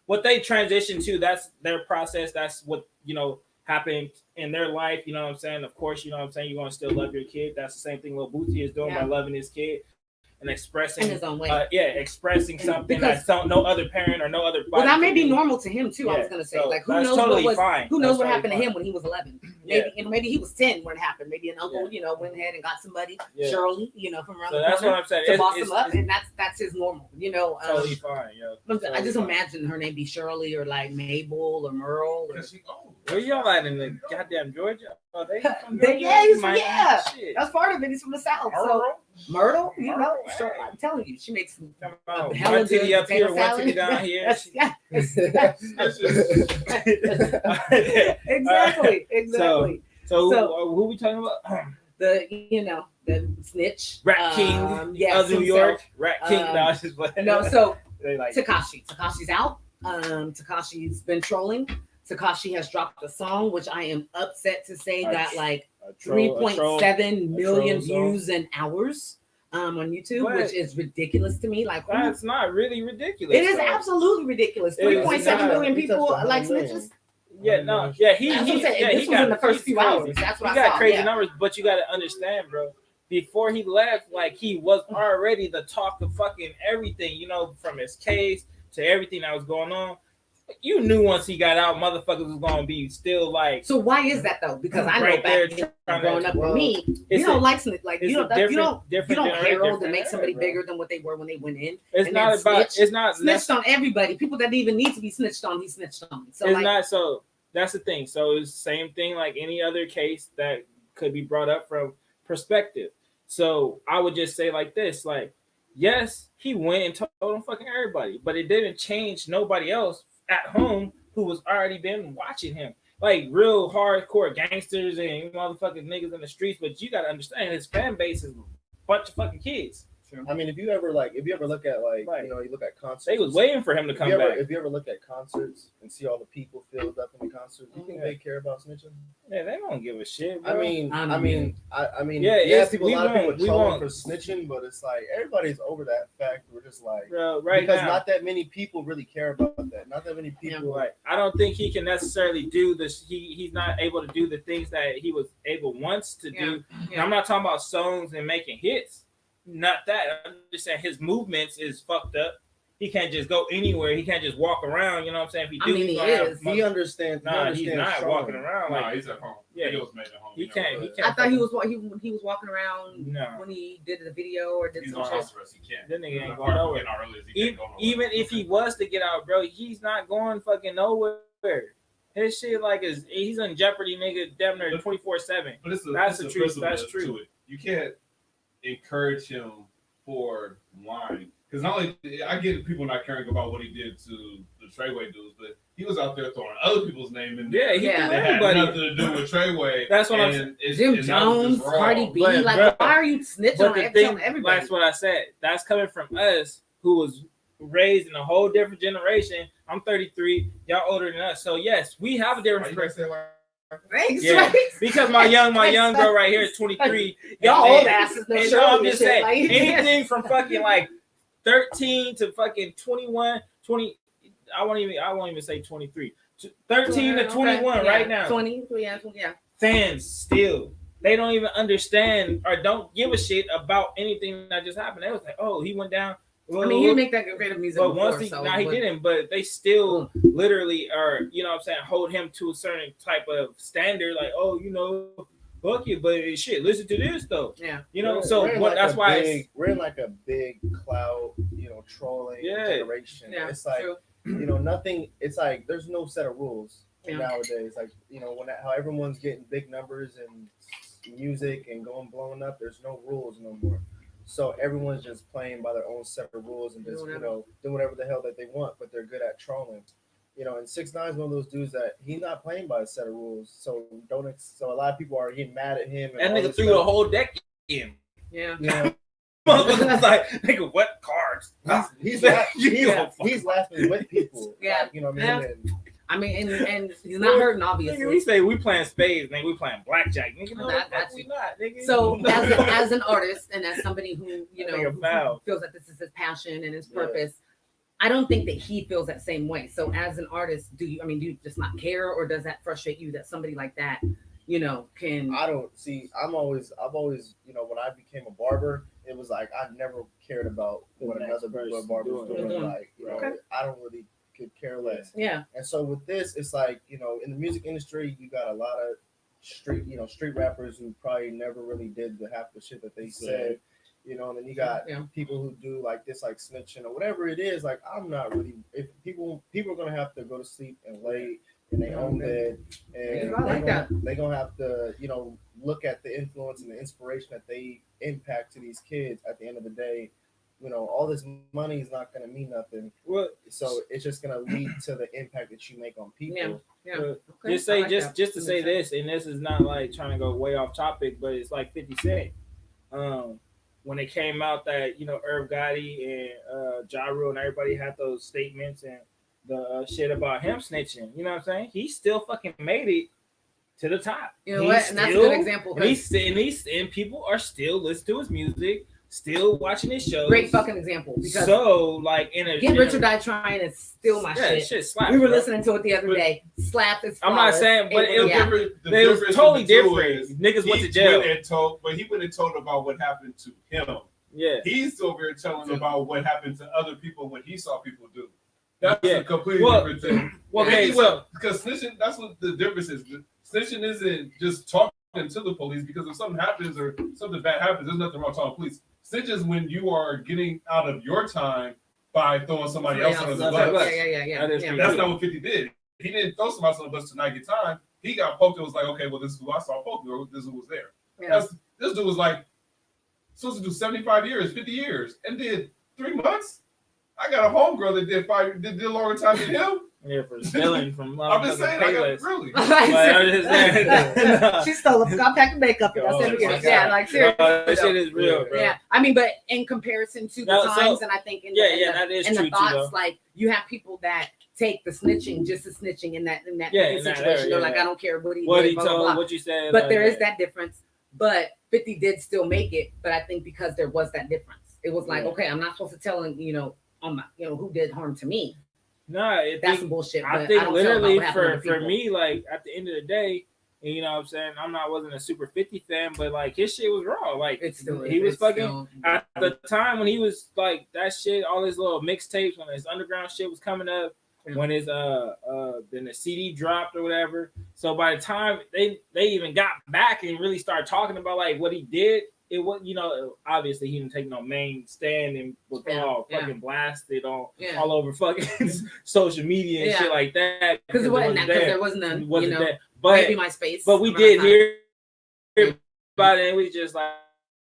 what they transitioned to. That's their process. That's what happened in their life. Of course, you're going to still love your kid. That's the same thing Lil Boosie is doing by loving his kid. and expressing in his own way. Expressing something that no other parent or no other. Well, that may be normal to him too. I was gonna say, so like, who knows totally what fine. Who knows what totally happened fine. to him when he was 11? Maybe he was 10 when it happened. Maybe an uncle, went ahead and got somebody, Shirley, from around so the that's corner what I'm saying. to boss him up, and that's his normal, Totally fine, I just imagine her name be Shirley or like Mabel or Merle. Where y'all at in the goddamn Georgia? Oh, they from Georgia. That's part of it. He's from the South. So Myrtle, I'm telling you, she makes some one titty up here, one titty down here. Exactly. So who we talking about? The snitch, Rat King of New York, Rat King. So Tekashi's out. Tekashi's been trolling. Tekashi has dropped a song, which I am upset to say got like 3.7 million views in hours on YouTube, which is ridiculous to me. Like, that's not really ridiculous. It is absolutely ridiculous. 3.7 million people like snitches. He this was in the first few hours. That's what I saw. He got crazy numbers, but you got to understand, bro. Before he left, like, he was already the talk of fucking everything, from his case to everything that was going on. You knew once he got out, motherfuckers was gonna be still like. So why is that though? Because I know back growing up with me, you don't like you don't herald and make somebody bigger than what they were when they went in. It's not about. It's not snitched on everybody. People that even need to be snitched on, he snitched on. So it's not. So that's the thing. So it's the same thing like any other case that could be brought up from perspective. So I would just say like this, like, yes, he went and told him fucking everybody, but it didn't change nobody else at home who was already been watching him, like real hardcore gangsters and motherfucking niggas in the streets. But you gotta understand, his fan base is a bunch of fucking kids. I mean, if you ever look at you look at concerts, they was waiting for him to come back. If you ever look at concerts and see all the people filled up in the concerts, you think they care about snitching? Yeah, they don't give a shit, bro. I mean, a lot of people trolling for snitching, but it's like everybody's over that fact. We're just like, bro, because not that many people really care about that. Not that many people. Right. I don't think he can necessarily do this. He's not able to do the things that he was able once to do. I'm not talking about songs and making hits. Not that. I'm just saying his movements is fucked up. He can't just go anywhere. He can't just walk around. You know what I'm saying? If he do, he understands. He's not walking around. Like, he's at home. Yeah, he was made at home. He can't. I thought he was walking around when he did the video or did some shit. He can't. That nigga ain't going nowhere. Even if he was to get out, bro, he's not going fucking nowhere. His shit he's in jeopardy, nigga, damn near 24/7. But that's the truth. That's true. You can't encourage him for lying, because not only I get people not caring about what he did to the Treyway dudes, but he was out there throwing other people's name in there. Yeah, that had nothing to do with Treyway. That's what I'm saying. Jim Jones, Cardi B, why are you snitching on everybody? That's what I said. That's coming from us, who was raised in a whole different generation. I'm 33. Y'all older than us, so yes, we have a different perspective. Thanks, right? Because my young girl right here is 23. Y'all old asses. I'm just saying, anything from fucking like 13 to fucking 21, 20. I won't even say 23. 13 to 21 right now. 20. Fans still, they don't even understand or don't give a shit about anything that just happened. They was like, oh, he went down. Well, I mean, he didn't make that great of music. But once he didn't. But they still literally are, hold him to a certain type of standard. Like, fuck you, but shit, listen to this though. Yeah. That's why we're in like a big cloud, trolling generation. Yeah, it's like nothing. It's like there's no set of rules nowadays. Like how everyone's getting big numbers and music and blowing up. There's no rules no more. So everyone's just playing by their own separate rules and just doing whatever the hell that they want, but they're good at trolling. And 6ix9ine is one of those dudes that he's not playing by a set of rules. So so a lot of people are getting mad at him. That nigga threw the whole deck in. Yeah. Motherfuckers like, nigga, what cards? He's laughing with people. Yeah. Like, you know what I mean? Yeah. I mean, and he's not hurting, obviously. Nigga, we say we playing spades, nigga. We playing blackjack, nigga. No, we not, nigga. So as an artist and as somebody who feels that this is his passion and his purpose, I don't think that he feels that same way. So as an artist, do you just not care, or does that frustrate you that somebody like that, can? I don't see. I've always, when I became a barber, it was like I never cared about what another barber was doing. Like, you know, I don't really could care less. Yeah. And so with this, it's like, you know, in the music industry, you got a lot of street rappers who probably never really did the half the shit that they said. You know, and then you got people who do like this, like snitching or whatever it is. Like, I'm not really. If people are gonna have to go to sleep and lay in their own bed, and they're gonna have to, you know, look at the influence and the inspiration that they impact to these kids. At the end of the day, you know, all this money is not gonna mean nothing. Well, so it's just gonna lead to the impact that you make on people. Yeah. Okay. Just to say this, and this is not like trying to go way off topic, but it's like 50 Cent. When it came out that, you know, Irv Gotti and Ja Rule and everybody had those statements and the shit about him snitching, you know what I'm saying? He still fucking made it to the top. You know what? And that's a good example. And people are still listening to his music, still watching his shows. Great fucking example. Because so, like, Get Rich or Die Trying is still my shit. Slaps, we were listening to it the other day. Slap is. I'm not saying, but it was totally different. Niggas went to jail. But he went and told about what happened to him. Yeah. He's over here telling about what happened to other people, what he saw people do. That's a completely different thing. Because snitching, that's what the difference is. Snitching isn't just talking to the police, because if something happens or something bad happens, there's nothing wrong talking to police. Snitch is when you are getting out of your time by throwing somebody else under the bus. Yeah. That's not what 50 did. He didn't throw somebody under the bus to not get time. He got poked and was like, okay, well, this is who I saw poked, or this is who was there. Yeah. This dude was like supposed to do 75 years, 50 years, and did 3 months. I got a homegirl that did a longer time than him. Yeah, for stealing from. I'm just saying, really. She stole a compact makeup. Like seriously, that shit is real, bro. Yeah, I mean, but in comparison to the times, and I think that is true the thoughts, too, like you have people that take the snitching, just the snitching in that situation. Area, They're like, I don't care what he did, blah, blah, blah. what you said. But there is that difference. But 50 did still make it. But I think because there was that difference, it was like, okay, I'm not supposed to tell him, who did harm to me. That's some bullshit. I think literally for me, like at the end of the day, you know what I'm saying, wasn't a super 50 fan, but like his shit was raw. Like he was fucking at the time when he was like that shit, all his little mixtapes, when his underground shit was coming up, when his then the CD dropped or whatever. So by the time they even got back and really started talking about like what he did, it was, obviously he didn't take no main stand and was all fucking blasted all over fucking social media and shit like that. Because there wasn't none, but maybe MySpace. But we did hear about it, and we just like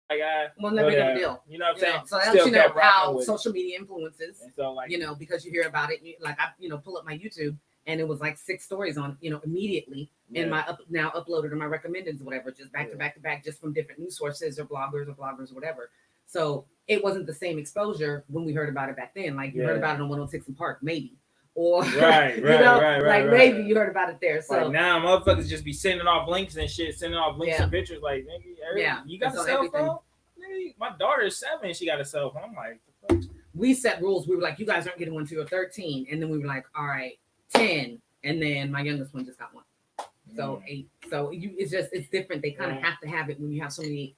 never big of a deal. You know what I'm saying? So that lets you know how social media influences. And so like, because you hear about it, I pull up my YouTube. And it was like 6 stories on, immediately in my now uploaded or my recommendeds, whatever, just back to back, just from different news sources or bloggers or whatever. So it wasn't the same exposure when we heard about it back then. Like you heard about it on 106 in Park, maybe. Or right. Maybe you heard about it there. So like now motherfuckers just be sending off links and shit, sending off links and pictures. Like, nigga, you got a cell phone? Nigga, my daughter is 7, she got a cell phone. I'm like, we set rules. We were like, you guys aren't getting one until you're 13. And then we were like, all right, 10, and then my youngest one just got one, so 8. So it's different. They kind of have to have it when you have so many,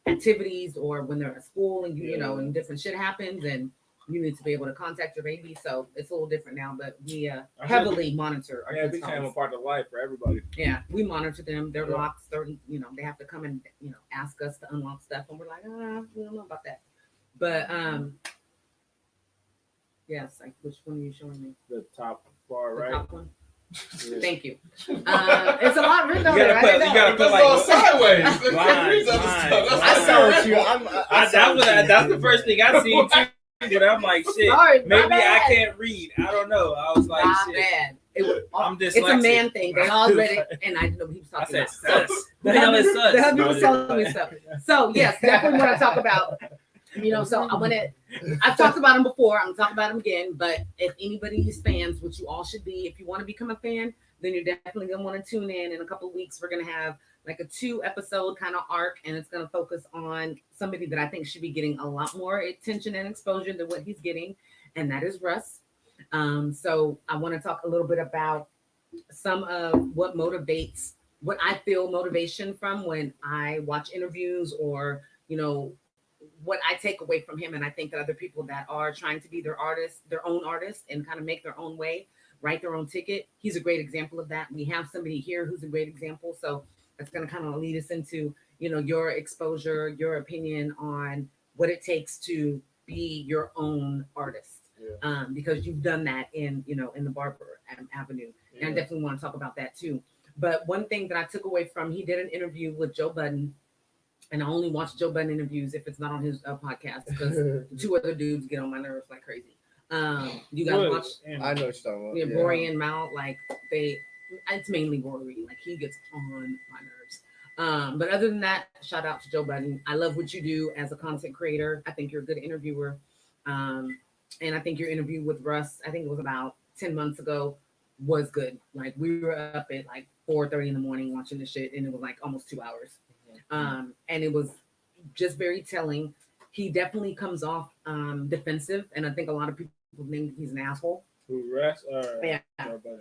activities, or when they're at school and and different shit happens, and you need to be able to contact your baby. So it's a little different now, but we heavily monitor our kids' it became phones. a part of life for everybody. Yeah, we monitor them. They're locked. They have to come and ask us to unlock stuff, and we're like, we don't know about that. But yes, like which one are you showing me? The top bar, right? Top one. Yeah. Thank you. It's a lot written over there. You gotta put like sideways. I saw what you. That's the first thing I seen too. But I'm like, shit. Sorry, maybe I can't read. I don't know. I was like, shit. Bad. I'm dyslexic. It's a man thing. They all read it, and I know what he was talking about. Sus. The hell is sus? The hubby was telling me stuff. So yes, definitely want to talk about. So I've talked about them before. I'm gonna talk about them again. But if anybody is fans, which you all should be, if you want to become a fan, then you're definitely gonna want to tune in. In a couple of weeks, we're gonna have like a 2-episode kind of arc, and it's gonna focus on somebody that I think should be getting a lot more attention and exposure than what he's getting, and that is Russ. So I want to talk a little bit about some of what I feel motivation from when I watch interviews or what I take away from him, and I think that other people that are trying to be their own artist, and kind of make their own way, write their own ticket. He's a great example of that. We have somebody here who's a great example. So that's going to kind of lead us into, your exposure, your opinion on what it takes to be your own artist. Because you've done that in the barber avenue. And I definitely want to talk about that too. But one thing that I took away from, he did an interview with Joe Budden, and I only watch Joe Budden interviews if it's not on his podcast, because the two other dudes get on my nerves like crazy. You guys watch? I know what you're talking about. Yeah, Rory and Mal, like it's mainly Rory. Like he gets on my nerves. But other than that, shout out to Joe Budden. I love what you do as a content creator. I think you're a good interviewer. And I think your interview with Russ, I think it was about 10 months ago, was good. Like we were up at like 4:30 in the morning watching the shit, and it was like almost 2 hours. And it was just very telling. He definitely comes off defensive, and I think a lot of people think he's an asshole. Who, Russ? Yeah.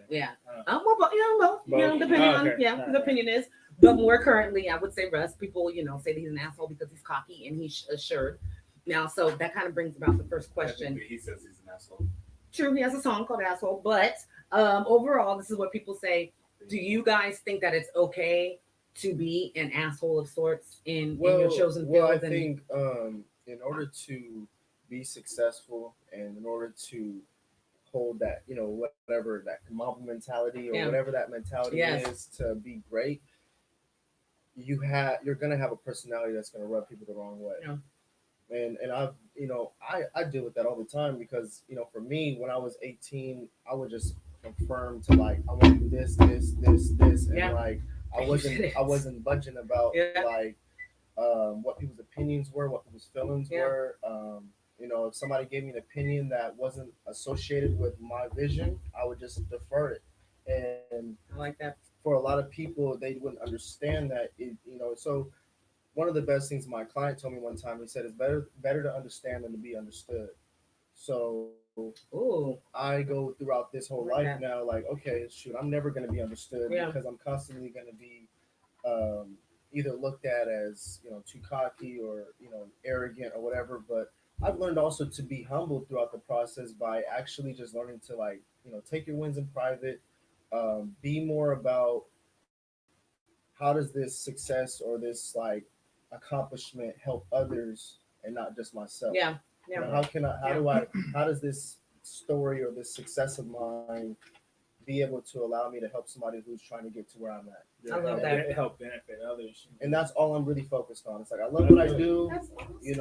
Yeah. Well, depending on the opinion is. But more currently, I would say Russ. People, say that he's an asshole because he's cocky and he's assured. Now, so that kind of brings about the first question. He says he's an asshole. True, he has a song called Asshole, but overall, this is what people say. Do you guys think that it's okay to be an asshole of sorts in your chosen field? Well, I think in order to be successful and in order to hold that, whatever that mob mentality or whatever that mentality is to be great, you're gonna have a personality that's gonna rub people the wrong way. Yeah. And I've I deal with that all the time because for me, when I was 18, I would just confirm to like I want to do this, and like I wasn't budging about like what people's opinions were, what people's feelings were. If somebody gave me an opinion that wasn't associated with my vision, I would just defer it. And I like that. For a lot of people, they wouldn't understand that. So one of the best things my client told me one time, he said, it's better to understand than to be understood. So I go throughout this whole life now, like, okay, shoot, I'm never going to be understood because I'm constantly going to be either looked at as, too cocky or, arrogant or whatever. But I've learned also to be humble throughout the process by actually just learning to like, take your wins in private, be more about how does this success or this like accomplishment help others and not just myself. How does this story or this success of mine be able to allow me to help somebody who's trying to get to where I'm at? I love that. It help benefit others. And that's all I'm really focused on. It's like I love what I do, and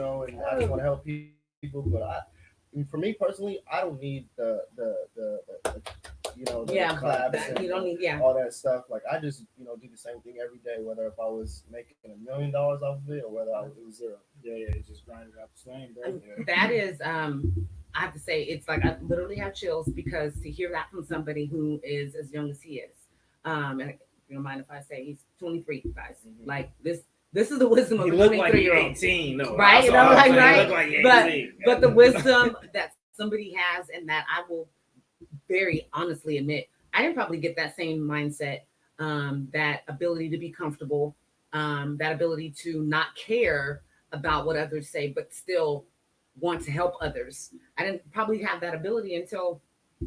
I just want to help people. But for me personally, I don't need the claps and you don't need all that stuff. Like I just do the same thing every day, whether if I was making $1 million off of it or whether I was zero. Just grind it up, swing, bro. That is I have to say, it's like I literally have chills because to hear that from somebody who is as young as he is, and if you don't mind if I say he's 23, guys, like this is the wisdom of a 23-year-old. 18, no, right? Right. But the wisdom that somebody has, and that I will very honestly admit, I didn't probably get that same mindset, that ability to be comfortable, that ability to not care about what others say, but still want to help others. I didn't probably have that ability until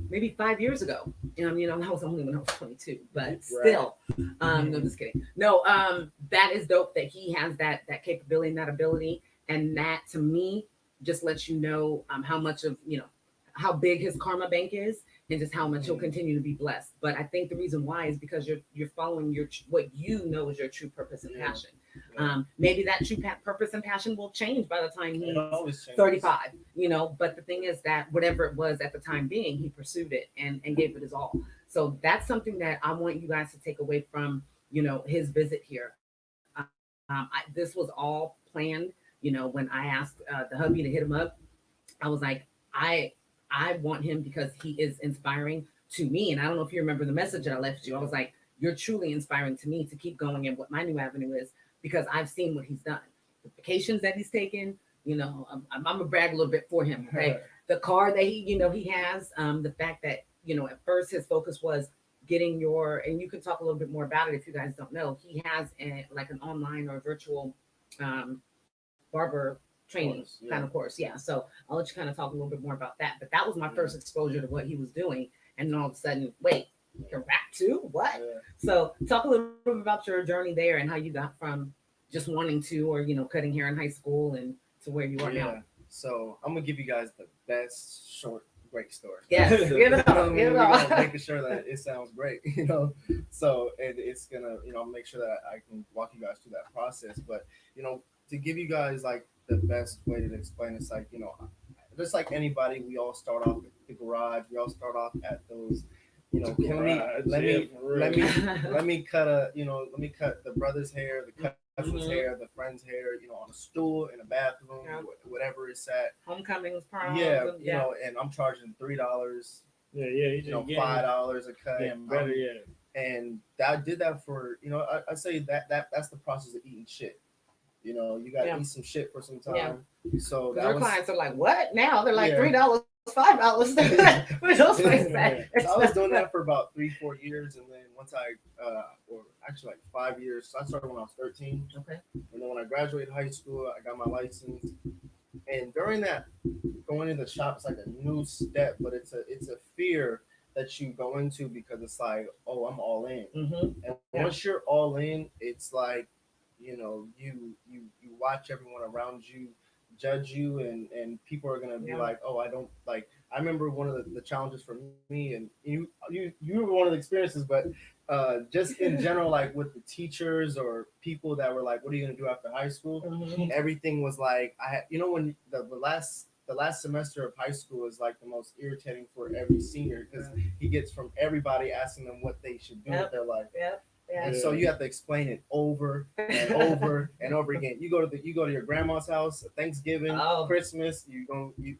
maybe 5 years ago. That was only when I was 22, but still, no, just kidding. No, that is dope that he has that capability and that ability. And that to me just lets you know how much of, how big his karma bank is and just how much he'll continue to be blessed. But I think the reason why is because you're following what is your true purpose and passion. Maybe that true purpose and passion will change by the time he's 35, but the thing is that whatever it was at the time being, he pursued it and gave it his all. So that's something that I want you guys to take away from, his visit here. This was all planned. When I asked the hubby to hit him up, I was like, I want him because he is inspiring to me. And I don't know if you remember the message that I left you. I was like, you're truly inspiring to me to keep going in what my new avenue is, because I've seen what he's done. The vacations that he's taken, I'm gonna brag a little bit for him. Okay, the car that he has, the fact that at first his focus was getting and you can talk a little bit more about it if you guys don't know. He has an online or virtual barber training kind of course. Yeah. So I'll let you kind of talk a little bit more about that. But that was my first exposure to what he was doing. And then all of a sudden, wait, you can rap too? What? Yeah. So talk a little bit about your journey there and how you got from just wanting to, or, cutting hair in high school and to where you are now. So I'm going to give you guys the best short great story. Yes, give it all. Making sure that it sounds great, So, and it's gonna, make sure that I can walk you guys through that process. But, to give you guys like the best way to explain, it's like, just like anybody, we all start off at the garage. We all start off at those, let me cut the brother's hair, the cousin's hair, the friend's hair, on a stool in a bathroom, whatever it's at. Homecomings, prom. And I'm charging $3. $5 a cut. And I did that for, I say that's the process of eating shit. You gotta eat some shit for some time. Yeah. So your clients are like, what now? They're like $3, $5. Where those places at? So I was doing that for about 3-4 years, and then once or actually like 5 years. So I started when I was 13. Okay. And then when I graduated high school, I got my license. And during that, going into the shop, it's like a new step, but it's a fear that you go into because it's like, oh, I'm all in. Mm-hmm. And once you're all in, it's like, you watch everyone around you judge you, and people are gonna be like, oh, I don't like. I remember one of the challenges for me, and you were one of the experiences, but just in general, like with the teachers or people that were like, what are you gonna do after high school? Mm-hmm. Everything was like, when the last semester of high school is like the most irritating for every senior because he gets from everybody asking them what they should do with their life. Yep. Yeah. And so you have to explain it over and over and over again. You go to your grandma's house, Thanksgiving, Christmas.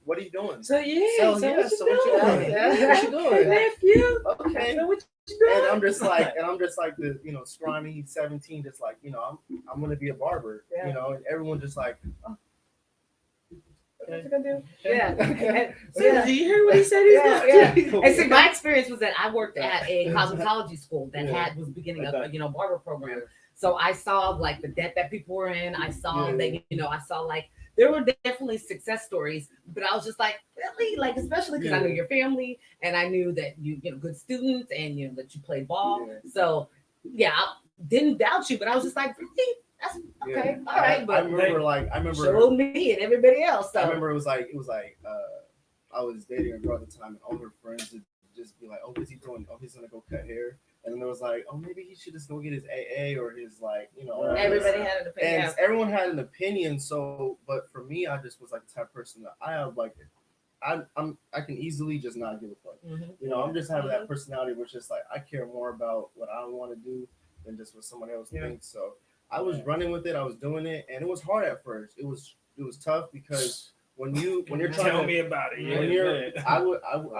What are you doing? So what you doing? What you doing? Nephew. Okay. So what you doing? And I'm just like the scrawny 17, just like I'm gonna be a barber. And everyone just like. What you gonna do? Yeah. Do you hear what he said? He's And see, my experience was that I worked at a cosmetology school that was beginning a barber program. So I saw like the debt that people were in. I saw that I saw like there were definitely success stories, but I was just like, really, like especially because I knew your family and I knew that you good students and that you played ball. So I didn't doubt you, but I was just like, really. That's okay. All right, but I remember show me and everybody else. So. I remember it was like I was dating a girl at the time, and all her friends would just be like, "Oh, what's he doing? Oh, he's gonna go cut hair." And then there was like, "Oh, maybe he should just go get his AA or his Everybody had an opinion. And everyone had an opinion. So, but for me, I just was like the type of person that I have like, I can easily just not give a fuck. Mm-hmm. I'm just having that personality, which is like I care more about what I want to do than just what somebody else thinks. So. I was running with it. I was doing it, and it was hard at first. It was tough because when you're trying tell me about it. I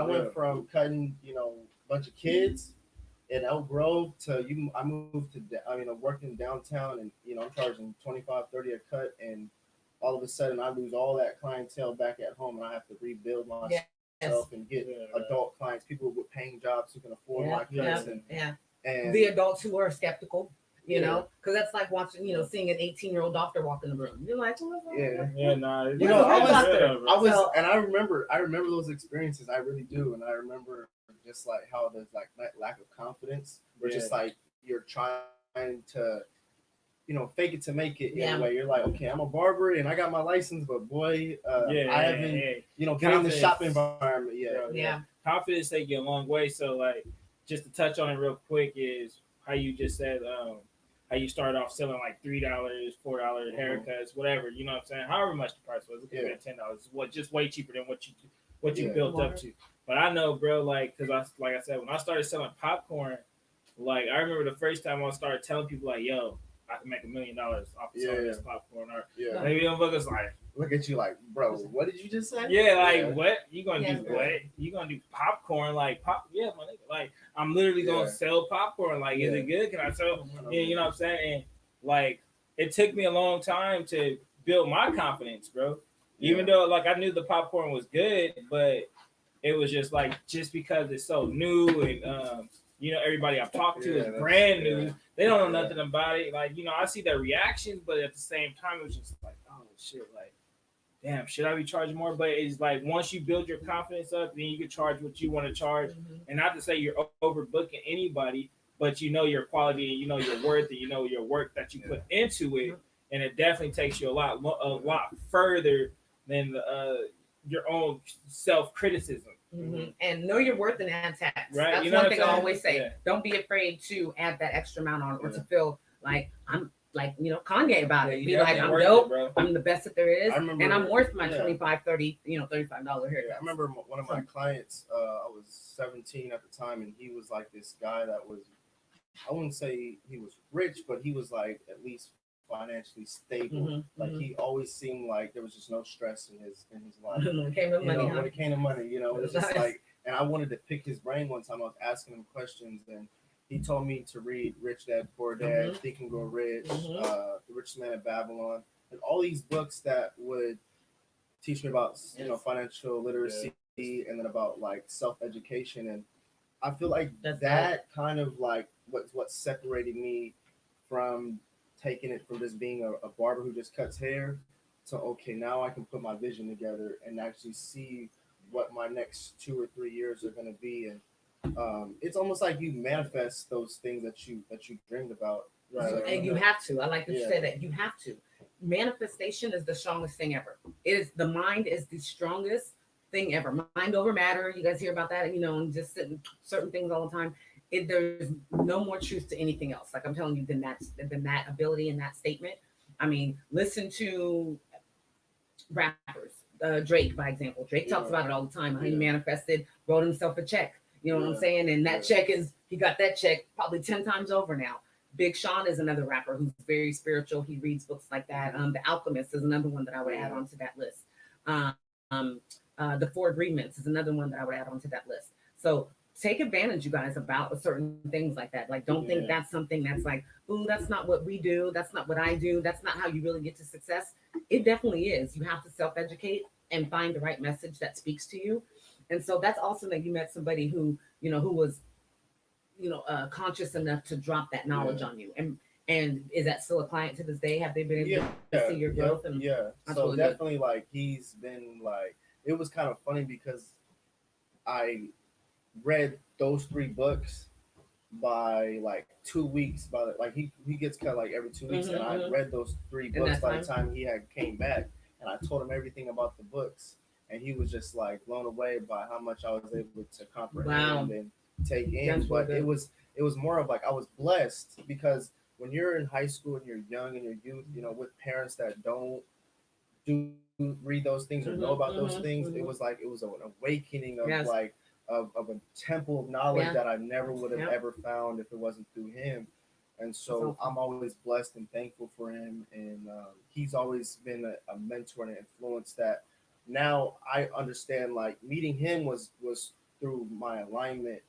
went from cutting a bunch of kids in Elk Grove to I moved to working downtown, and I'm charging $25-30 a cut, and all of a sudden I lose all that clientele back at home, and I have to rebuild myself and get adult clients, people with paying jobs who can afford my cuts, and the adults who are skeptical. Because that's like watching, seeing an 18-year-old doctor walk in the room. You're like, I remember those experiences. I really do, and I remember just like how there's like that lack of confidence, where just like you're trying to, fake it to make it in a way. You're like, okay, I'm a barber and I got my license, but boy, I haven't, been in the shop environment. Confidence take you a long way. So like, just to touch on it real quick is how you just said. How you started off selling like $3, $4 haircuts, whatever, you know what I'm saying? However much the price was, it could have been $10. Just way cheaper than what you built up to. But I know, bro, like, because like I said, when I started selling popcorn, like I remember the first time I started telling people like, yo, I can make $1 million off of selling this popcorn, or maybe them fuckers like, look at you like, bro, what did you just say? What? You gonna do what? You gonna do popcorn like pop? Yeah, my nigga. Like I'm literally gonna sell popcorn. Like, is it good? Can I sell? You know what I'm saying? And like it took me a long time to build my confidence, bro. Even though like I knew the popcorn was good, but it was just because it's so new and everybody I've talked to is brand new. They don't know nothing about it. Like, I see their reactions, but at the same time, it was just like, oh shit, like damn, should I be charging more? But it's like once you build your confidence up, then you can charge what you want to charge. And not to say you're overbooking anybody, but you know your quality and you know your worth and you know your work that you put into it. And it definitely takes you a lot further than your own self-criticism. And know your worth and add tax. Right. That's one thing I always say. Yeah. Don't be afraid to add that extra amount on or to feel like I'm like, Kanye about it. Be like, I'm dope. I'm the best that there is. And I'm worth my $25, $30, $35 haircut. I remember one of my clients, I was 17 at the time, and he was like this guy that was, I wouldn't say he was rich, but he was like at least financially stable. He always seemed like there was just no stress in his life. When it came to money, when it came to money, it was just like, and I wanted to pick his brain one time. I was asking him questions, and he told me to read Rich Dad Poor Dad, Think and Grow Rich, The Richest Man in Babylon, and all these books that would teach me about financial literacy and then about like self-education. And I feel like that kind of like what separated me from taking it from just being a barber who just cuts hair to, okay, now I can put my vision together and actually see what my next 2 or 3 years are going to be. And it's almost like you manifest those things that you dreamed about. Right? And you have to. I like that you say that. You have to. Manifestation is the strongest thing ever. The mind is the strongest thing ever. Mind over matter. You guys hear about that, and just certain things all the time. There's no more truth to anything else. Like I'm telling you, than that ability and that statement. I mean, listen to rappers. Drake, by example. Drake talks about it all the time. How he manifested, wrote himself a check. You know what I'm saying? And that check he got that check probably 10 times over now. Big Sean is another rapper who's very spiritual. He reads books like that. The Alchemist is another one that I would add onto that list. The Four Agreements is another one that I would add onto that list. So take advantage, you guys, about certain things like that. Like, don't think that's something that's like, ooh, that's not what we do. That's not what I do. That's not how you really get to success. It definitely is. You have to self-educate and find the right message that speaks to you. And so that's awesome that you met somebody who was, conscious enough to drop that knowledge on you. And is that still a client to this day? Have they been able to see your growth? So really definitely good. Like he's been like, it was kind of funny because I read those 3 books by like 2 weeks. He gets cut like every 2 weeks, and I read those 3 books by the time he had came back, and I told him everything about the books, and he was just like blown away by how much I was able to comprehend and take in. But it was more of like I was blessed because when you're in high school and you're young and you're youth, with parents that don't read those things or know about those things, it was an awakening of of a temple of knowledge that I never would have ever found if it wasn't through him. And so I'm always blessed and thankful for him. And he's always been a mentor and an influence that now I understand. Like meeting him was through my alignment.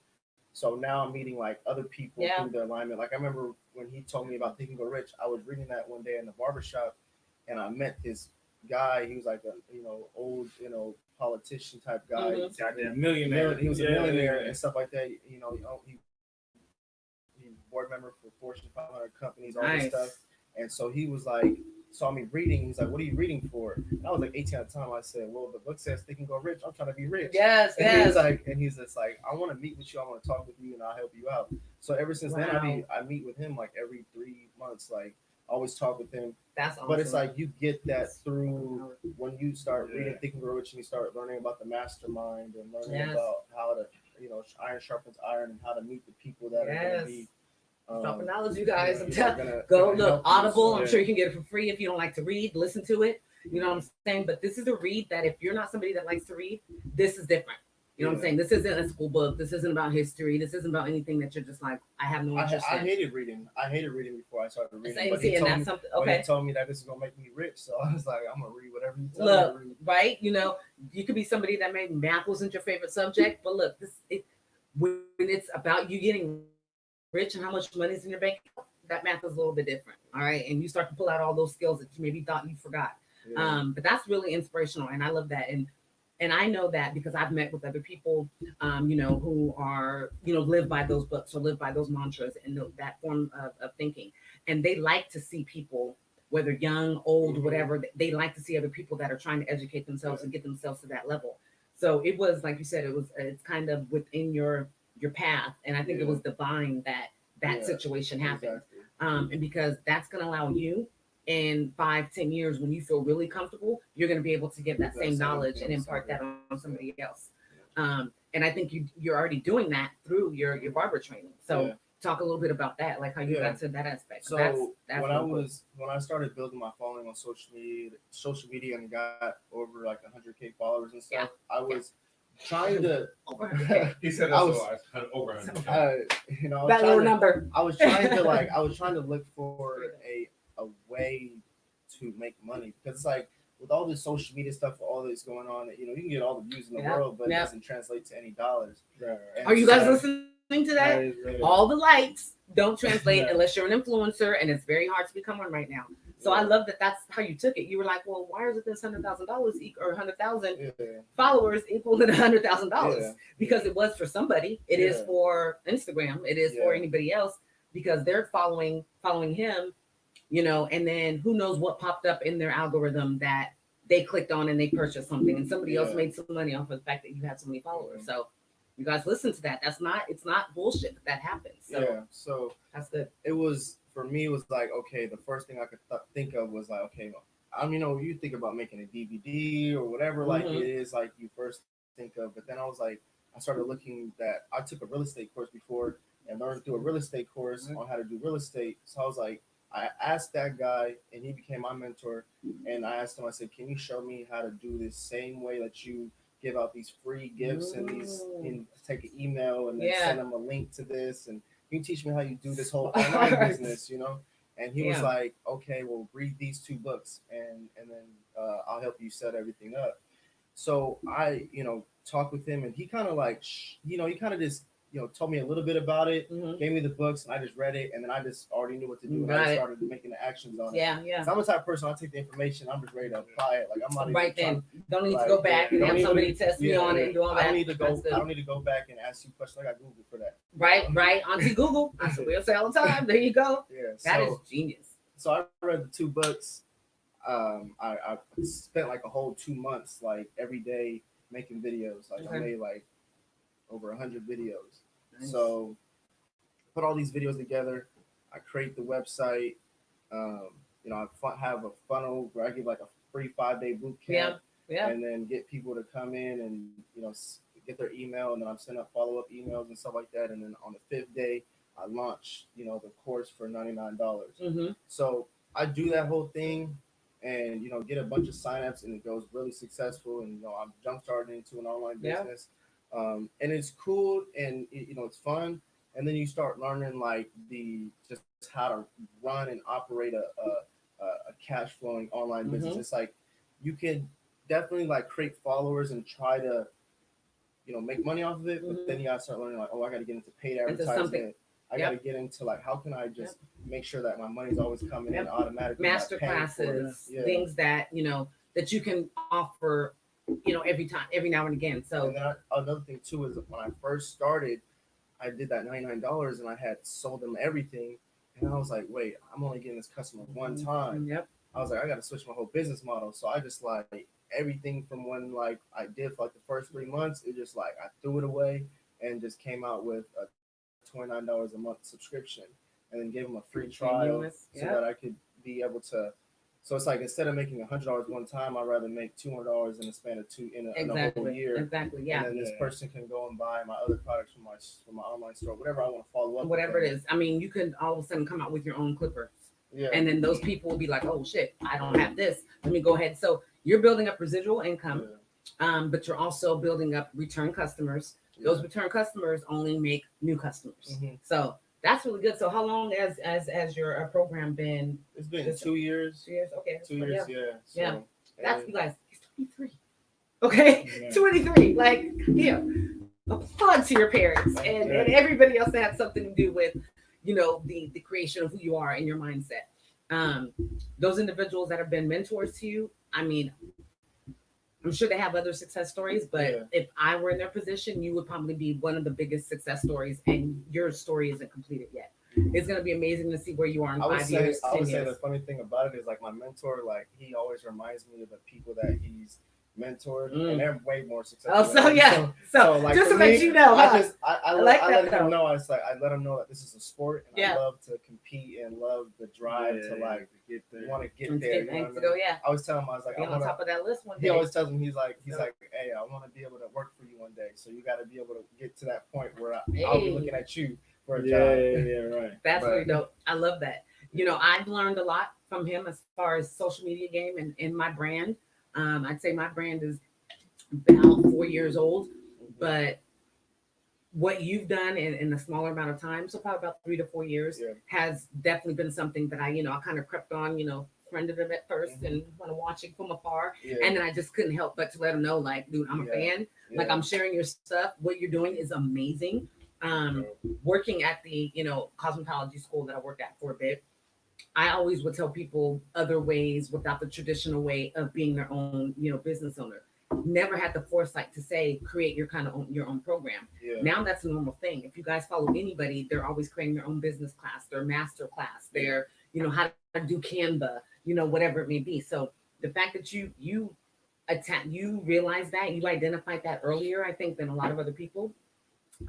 So now I'm meeting like other people through their alignment. Like I remember when he told me about Think and Grow Rich, I was reading that one day in the barbershop, and I met this guy. He was like a old politician type guy. Goddamn millionaire. He was a millionaire and stuff like that. He board member for Fortune 500 companies, all this stuff. And so he was like, saw me reading. He's like, "What are you reading for?" And I was like 18 at the time. I said, "Well, the book says Think and Grow Rich. I'm trying to be rich." Yes. He's just like, "I want to meet with you. I want to talk with you, and I'll help you out." So ever since then, I meet with him like every 3 months. Like, I always talk with him. That's awesome. But it's like you get that through when you start reading Think and Grow Rich, and you start learning about the mastermind and learning about how to, iron sharpens iron, and how to meet the people that are going to be. Dropping knowledge, you guys. Go look, Audible. I'm sure you can get it for free if you don't like to read. Listen to it. You know what I'm saying? But this is a read that if you're not somebody that likes to read, this is different. You know what I'm saying? This isn't a school book. This isn't about history. This isn't about anything that you're just like, I have no interest in. I hated reading. I hated reading before I started reading. Same, but he told me that this is gonna make me rich, so I was like, I'm gonna read whatever you tell me to read. Right? You could be somebody that maybe math wasn't your favorite subject, but look, when it's about you getting rich and how much money's in your bank, that math is a little bit different. All right. And you start to pull out all those skills that you maybe thought you forgot. But that's really inspirational. And I love that. And I know that because I've met with other people, who are, live by those books or live by those mantras and that form of thinking. And they like to see people whether young, old, whatever, they like to see other people that are trying to educate themselves and get themselves to that level. So it was, like you said, it's kind of within your path. And I think it was divine that situation happened. Exactly. And because that's going to allow you in 5-10 years, when you feel really comfortable, you're going to be able to give that same knowledge and impart that on somebody else. And I think you're already doing that through your barber training. So talk a little bit about that, like how you got to that aspect. So that's when I started building my following on social media and got over like 100K followers and stuff, I was trying to. He said that's over 100. You know, that lower number. I was trying to look for a way to make money, because it's like with all this social media stuff, all this going on, you know, you can get all the views in the world, but it doesn't translate to any dollars. Are you guys listening to that? All the likes don't translate unless you're an influencer, and it's very hard to become one right now. So I love that that's how you took it. You were like, well, why is it this $100,000 or 100,000 followers equal to $100,000? Because it was for somebody. It is for Instagram. It is for anybody else, because they're following him, you know, and then who knows what popped up in their algorithm that they clicked on and they purchased something, and somebody else made some money off of the fact that you had so many followers. So you guys listen to that. It's not bullshit that happens. So so that's good. It was, for me, it was like, okay, the first thing I could think of was like, okay, you know, you think about making a DVD or whatever, like it is like you first think of, but then I was like, I started looking that I took a real estate course before and learned through a real estate course on how to do real estate. So I was like, I asked that guy, and he became my mentor, and I asked him, I said, can you show me how to do this same way that you give out these free gifts and these, and take an email and then send them a link to this, and you teach me how you do this whole online business, you know? And he was like, okay, well, read these 2 books, and then I'll help you set everything up. So I, you know, talked with him, and he kind of like, you know, he kind of just, you know, told me a little bit about it, gave me the books, and I just read it, and then I just already knew what to do, and I started making the actions on it. So I'm the type of person, I take the information, I'm just ready to apply it. Like, I'm not right then. Don't need to go back and have somebody test me on it and do all that. I don't need to go back and ask you questions. I got Google for that. Right. Auntie Google. That's what we'll say all the time. There you go. That is genius. So I read the 2 books. I spent like a whole 2 months, like every day making videos. Like I made like over 100 videos. Nice. So put all these videos together. I create the website. You know, I have a funnel where I give like a free 5-day boot camp, and then get people to come in and, you know, get their email, and then I'm sending up follow-up emails and stuff like that. And then on the 5th day, I launch, you know, the course for $99. So I do that whole thing, and, you know, get a bunch of signups, and it goes really successful. And, you know, I'm jump starting into an online business. And it's cool, and you know, it's fun. And then you start learning like just how to run and operate a cash flowing online business. It's like you can definitely like create followers and try to, you know, make money off of it, but then you gotta start learning like, oh, I gotta get into paid advertisement. I gotta get into like, how can I just make sure that my money's always coming in automatically? Master classes, things that, you know, that you can offer, you know, every now and again. So and then another thing too is when I first started, I did that $99 and I had sold them everything, and I was like, wait, I'm only getting this customer one time. I was like, I got to switch my whole business model. So I just like everything from when like I did for like the first 3 months, it just like I threw it away and just came out with a $29 a month subscription, and then gave them a free trial so that I could be able to. So it's like, instead of making $100 one time, I'd rather make $200 in a span of in a whole year. And then this person can go and buy my other products from my online store, whatever I want to follow up. Whatever it is. I mean, you can all of a sudden come out with your own clippers. And then those people will be like, oh shit, I don't have this. Let me go ahead. So you're building up residual income, but you're also building up return customers. Those return customers only make new customers. So that's really good. So how long has your program been? It's been 2 years. 2 years. Okay. 2 years. So, that's, you guys. He's 23. Okay. 23. Like, applaud to your parents and everybody else that had something to do with, you know, the creation of who you are and your mindset. Those individuals that have been mentors to you, I mean, I'm sure they have other success stories, but if I were in their position, you would probably be one of the biggest success stories, and your story isn't completed yet. it's going to be amazing to see where you are in 5 years. I would 10 say years. the funny thing about it is like my mentor, like he always reminds me of the people that he's mentored, and they're way more successful. Oh, so yeah, so like just to let you know, I let him know. It's like I let him know that this is a sport, and I love to compete and love the drive to like get there. Want to get there. You know what I mean? I always tell him, I was like, I'm on top of that list one day. He always tells me, he's like, hey, I want to be able to work for you one day. So you got to be able to get to that point where I'll be looking at you for a job. Yeah, right. That's really dope. I love that. You know, I've learned a lot from him as far as social media game and my brand. I'd say my brand is about 4 years old, but what you've done in a smaller amount of time, so probably about 3 to 4 years, has definitely been something that I kind of crept on, friended him at first and want to watch it from afar. And then I just couldn't help but to let him know, like, dude, I'm a fan. Like, I'm sharing your stuff. What you're doing is amazing. Working at the, cosmetology school that I worked at for a bit, I always would tell people other ways without the traditional way of being their own, business owner. Never had the foresight to say, create your own program. Now that's a normal thing. If you guys follow anybody, they're always creating their own business class, their master class, their, how to do Canva, whatever it may be. So the fact that you realize that, you identified that earlier, I think, than a lot of other people,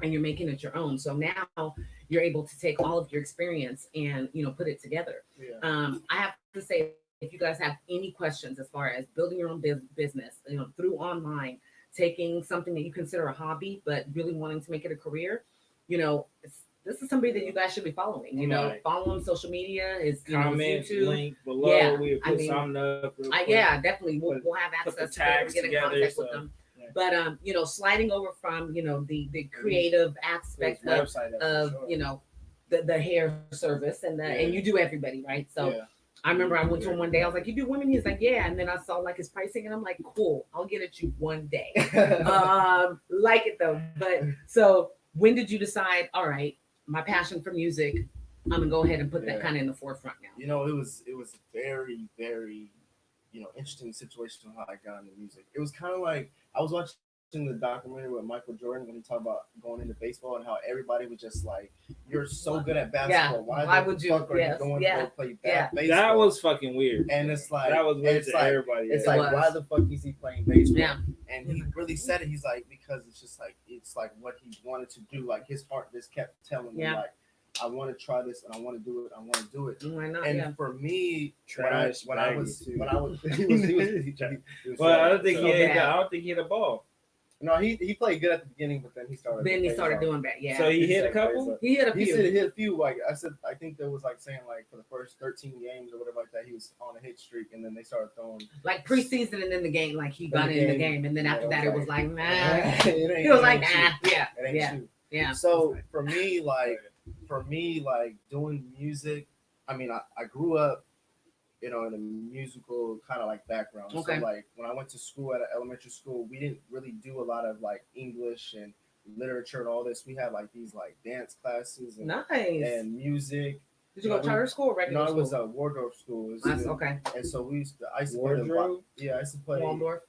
and you're making it your own. So now you're able to take all of your experience and, put it together. I have to say, if you guys have any questions as far as building your own business, through online, taking something that you consider a hobby, but really wanting to make it a career, this is somebody that you guys should be following. Follow on social media, is comment, YouTube. link below. We'll put something up. Definitely. We'll have access to get in contact with them. But sliding over from the creative aspect of the hair service and you do everybody, right? So I remember I went to him one day. I was like, "You do women?" He's like, "Yeah." And then I saw like his pricing, and I'm like, "Cool, I'll get at you one day." Like it though. But so when did you decide? All right, my passion for music, I'm gonna go ahead and put that kind of in the forefront now. It was very, very, interesting situation how I got into music. It was kind of like I was watching the documentary with Michael Jordan when he talked about going into baseball and how everybody was just like, "You're so good at basketball. Why would you? Fuck are you going to go play baseball?" That was fucking weird. And it's like that was weird to everybody. It's like, why the fuck is he playing baseball? And he really said it. He's like, because it's like what he wanted to do. Like his heart just kept telling him like, I want to try this and I want to do it. I want to do it. Why not? And for me, when I was, well, I don't think he hit a ball. No, he played good at the beginning, but then he started. Doing bad. Yeah. So he hit a couple. He hit a few. He said he hit a few. Like I said, I think there was like saying like for the first 13 games or whatever like that, he was on a hit streak, and then they started throwing like preseason and in the game, like he got in the game, and then after that it was like nah. He was like nah. Yeah. So for me, like doing music, I mean, I grew up, in a musical kind of like background. Okay. So like when I went to school at an elementary school, we didn't really do a lot of like English and literature and all this. We had like these like dance classes and music. Did you go to charter school or regular school? No, it was a Waldorf school. That's okay. And so I used to play Waldorf.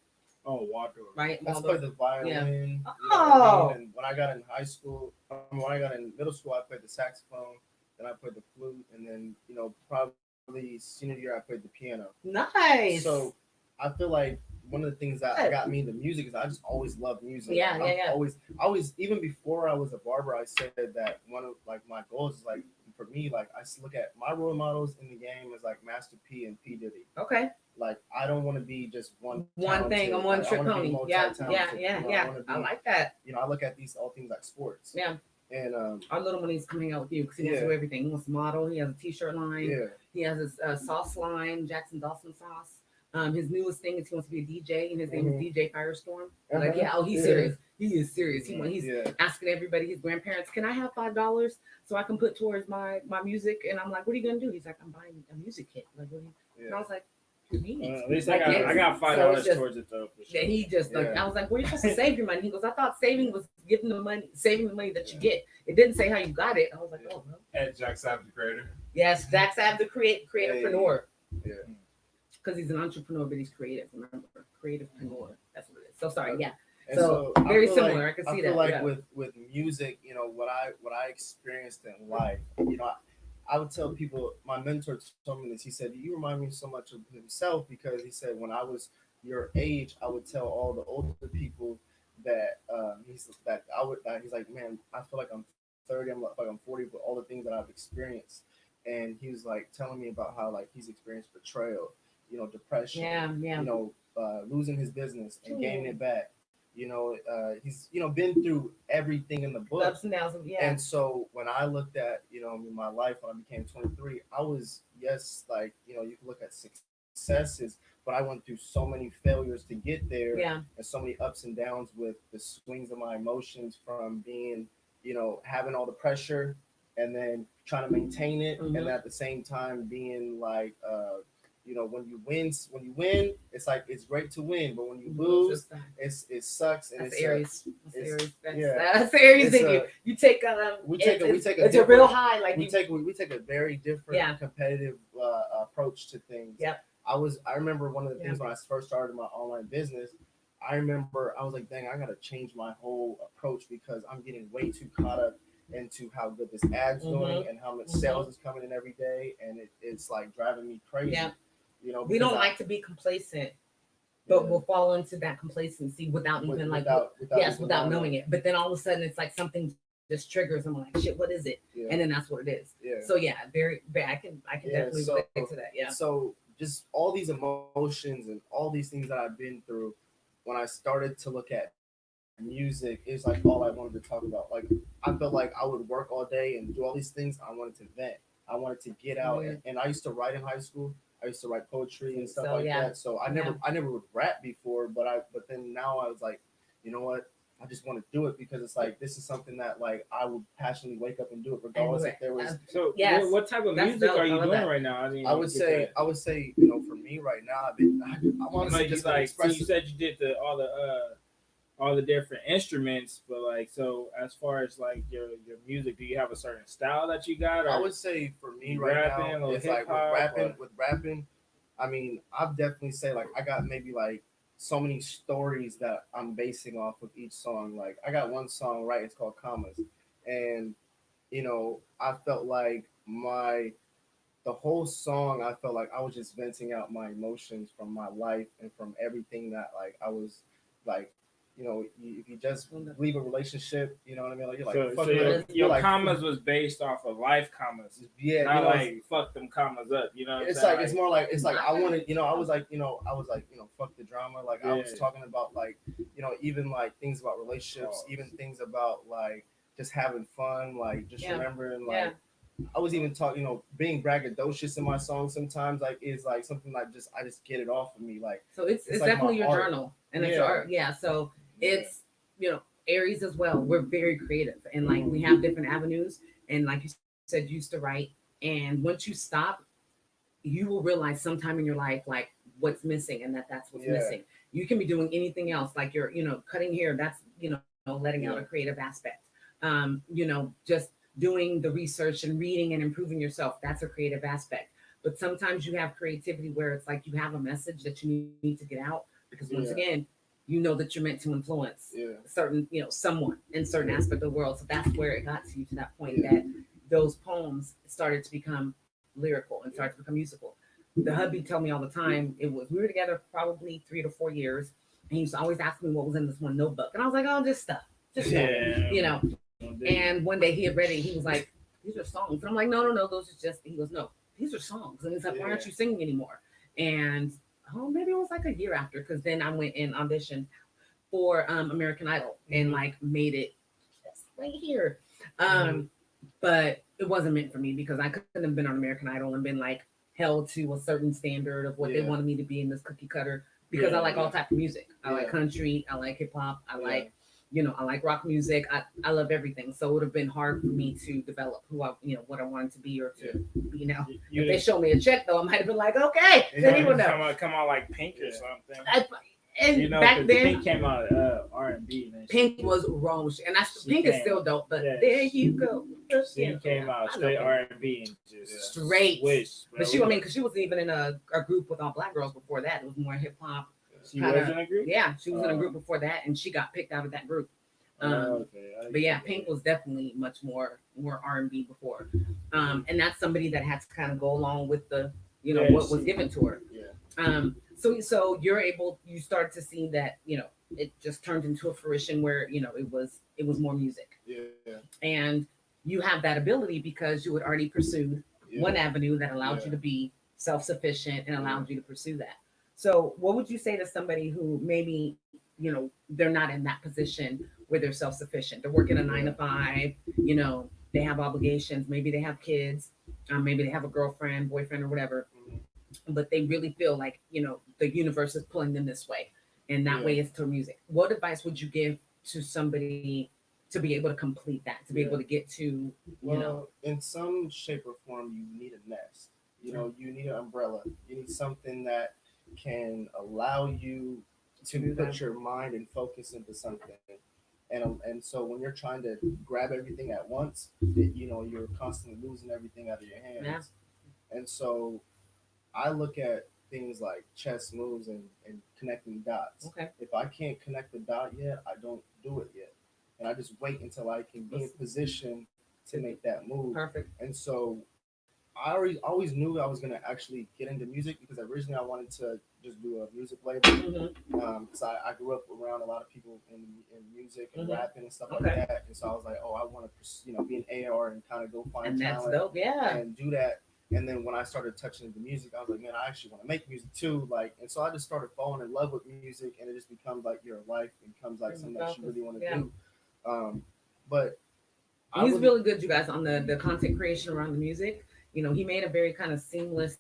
Oh, Waldorf. Right. I used to play the violin. Yeah. Oh. And when I got in high school, when I got in middle school, I played the saxophone. Then I played the flute, and then probably senior year I played the piano. Nice. So I feel like one of the things that got me into music is I just always loved music. Always, even before I was a barber, I said that one of like my goals is like for me, like I look at my role models in the game as like Master P and P Diddy. Okay. Like I don't want to be just one thing on one trick pony. Yeah. I like that. I look at all things like sports. Yeah. And our little one is coming out with you because he wants to do everything. He wants to model. He has a t-shirt line. Yeah. He has his sauce line, Jackson Dawson sauce. His newest thing is he wants to be a DJ, and his name is DJ Firestorm. Like, he's serious. He is serious. He's asking everybody, his grandparents, can I have $5 so I can put towards my music? And I'm like, what are you gonna do? He's like, I'm buying a music kit. Like, what? And I was like, at least I got $5 towards it though. For sure. He just like I was like, where are you supposed to save your money? He goes, I thought saving was saving the money that you get. It didn't say how you got it. I was like, oh no. And Jack Sapp, the creator. Yes, Jack Sapp, the creatorpreneur. Yeah. Because he's an entrepreneur, but he's creative. Remember, creativepreneur. That's what it is. So sorry. Yeah. And so very similar. I can see that. I feel like with music, you know, what I experienced in life, you know, I would tell people, my mentor told me this. He said, you remind me so much of himself, because he said, when I was your age, I would tell all the older people that he's like, man, I feel like I'm 30, I'm 40, but all the things that I've experienced. And he was like telling me about how like he's experienced betrayal, you know, depression, you know, losing his business and gaining it back. You know, he's, you know, been through everything in the book. Ups and downs, And so when I looked at, you know, my life when I became 23, I was, yes, like, you know, you can look at successes, but I went through so many failures to get there, and so many ups and downs with the swings of my emotions, from being, you know, having all the pressure and then trying to maintain it, and at the same time being like, you know, when you win, it's like it's great to win, but when you lose, it sucks. And that's Aries. That's Aries in you. You take it's a real high. Like we take a very different competitive approach to things. I remember one of the things when I first started my online business. I remember I was like, dang, I gotta change my whole approach, because I'm getting way too caught up into how good this ad's doing and how much sales is coming in every day, and it's like driving me crazy. You know, we don't like to be complacent, but we'll fall into that complacency without knowing it. But then all of a sudden it's like something just triggers, and I'm like, shit, what is it? And then that's what it is. So very I can definitely relate to that. So just all these emotions and all these things that I've been through, when I started to look at music, it's like all I wanted to talk about. Like, I felt like I would work all day and do all these things. I wanted to vent. I wanted to get out. And I used to write in high school. I used to write poetry and stuff that. So I never would rap before, but then now I was like, you know what? I just want to do it, because it's like, this is something that like I would passionately wake up and do it, regardless if there was. So what type of music are you doing right now? I mean, I would say, you know, for me right now, I'm honestly just like so you said you did all the different instruments, but like, so as far as like your music, do you have a certain style that you got? Or I would say for me right now, it's like with rapping, I mean, I'd definitely say like I got maybe like so many stories that I'm basing off of each song. Like I got one song, right? It's called Commas. And, you know, I felt like the whole song, I felt like I was just venting out my emotions from my life and from everything that like I was like, you know, if you just leave a relationship, you know what I mean? Like you're like, so your like, commas was based off of life commas. Yeah, not like fuck them commas up. You know, what it's like it's more like it's like I wanted, you know, I was like, you know, fuck the drama. Like I was talking about like, you know, even like things about relationships, even things about like just having fun, like just remembering like. I was even talking, you know, being braggadocious in my songs sometimes, like is like something like I just get it off of me, like. So it's like definitely your art. Journal, and it's your art. So it's, you know, Aries as well. We're very creative, and like we have different avenues. And like you said, you used to write, and once you stop, you will realize sometime in your life like what's missing, and that's what's missing. You can be doing anything else, like you're, you know, cutting hair. That's, you know, letting out a creative aspect. You know, just doing the research and reading and improving yourself, that's a creative aspect. But sometimes you have creativity where it's like you have a message that you need to get out, because once again, you know that you're meant to influence certain, you know, someone in certain aspect of the world. So that's where it got to you, to that point that those poems started to become lyrical and started to become musical. The hubby tell me all the time, we were together probably 3 to 4 years, and he used to always ask me what was in this one notebook, and I was like, oh, just stuff, you know. And one day he had read it, he was like, these are songs. And I'm like, no, those are just, he goes, no, these are songs. And he's like, why aren't you singing anymore? And maybe it was like a year after, because then I went and auditioned for American Idol and like made it just right here. But it wasn't meant for me, because I couldn't have been on American Idol and been like held to a certain standard of what they wanted me to be in this cookie cutter, because I like all type of music. I like country, I like hip hop, I like, you know, I like rock music. I love everything. So it would have been hard for me to develop who I, you know, what I wanted to be or to be now. If they show me a check though, I might have been like, okay, then he would know. Come on like Pink or something. And you know, back then, Pink came out R&B. Pink was wrong. And Pink is still dope, but there you go. She came out straight R&B and just straight. Switch, but she, I mean, because she wasn't even in a group with all black girls before that. It was more hip hop. She was in a group? Yeah, she was in a group before that, and she got picked out of that group. But yeah, Pink was definitely much more R&B before, and that's somebody that had to kind of go along with the what was given to her. Yeah. So you start to see that it just turned into a fruition where it was more music. Yeah. And you have that ability because you had already pursued one avenue that allowed you to be self-sufficient and allowed you to pursue that. So what would you say to somebody who maybe they're not in that position where they're self-sufficient? They're working a 9 to 5, they have obligations, maybe they have kids, maybe they have a girlfriend, boyfriend, or whatever, but they really feel like the universe is pulling them this way, and that way is through music. What advice would you give to somebody to be able to complete that, to be able to get to in some shape or form, you need a nest. You need an umbrella. You need something that can allow you to put your mind and focus into something. And so when you're trying to grab everything at once, you're constantly losing everything out of your hands. Yeah. And so I look at things like chess moves and connecting dots. Okay. If I can't connect the dot yet, I don't do it yet. And I just wait until I can be in position to make that move. Perfect. And so I always knew I was going to actually get into music, because originally I wanted to just do a music label. Because I grew up around a lot of people in music and rapping and stuff like that. And so I was like, I want to be an AR and kind of go find talent dope. Yeah. and do that. And then when I started touching into music, I was like, man, I actually want to make music too. And so I just started falling in love with music, and it just becomes like your life. It becomes like something that you really want to do. But he's really good, you guys, on the content creation around the music. He made a very kind of seamless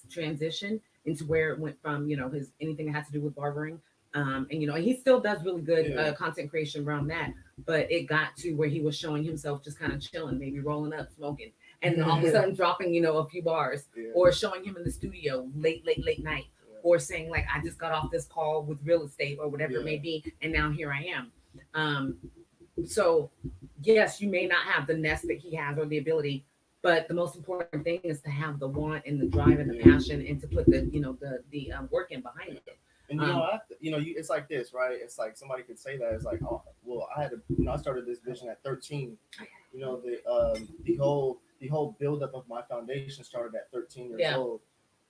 transition into where it went from, his anything that had to do with barbering. And he still does really good content creation around that. But it got to where he was showing himself just kind of chilling, maybe rolling up, smoking, and all of a sudden dropping, a few bars, or showing him in the studio late night, or saying like, I just got off this call with real estate or whatever it may be, and now here I am. So yes, you may not have the nest that he has or the ability, but the most important thing is to have the want and the drive and the passion, and to put the work in behind it. And it's like this, right? It's like somebody could say that it's like, I started this vision at 13. The whole buildup of my foundation started at 13 years old.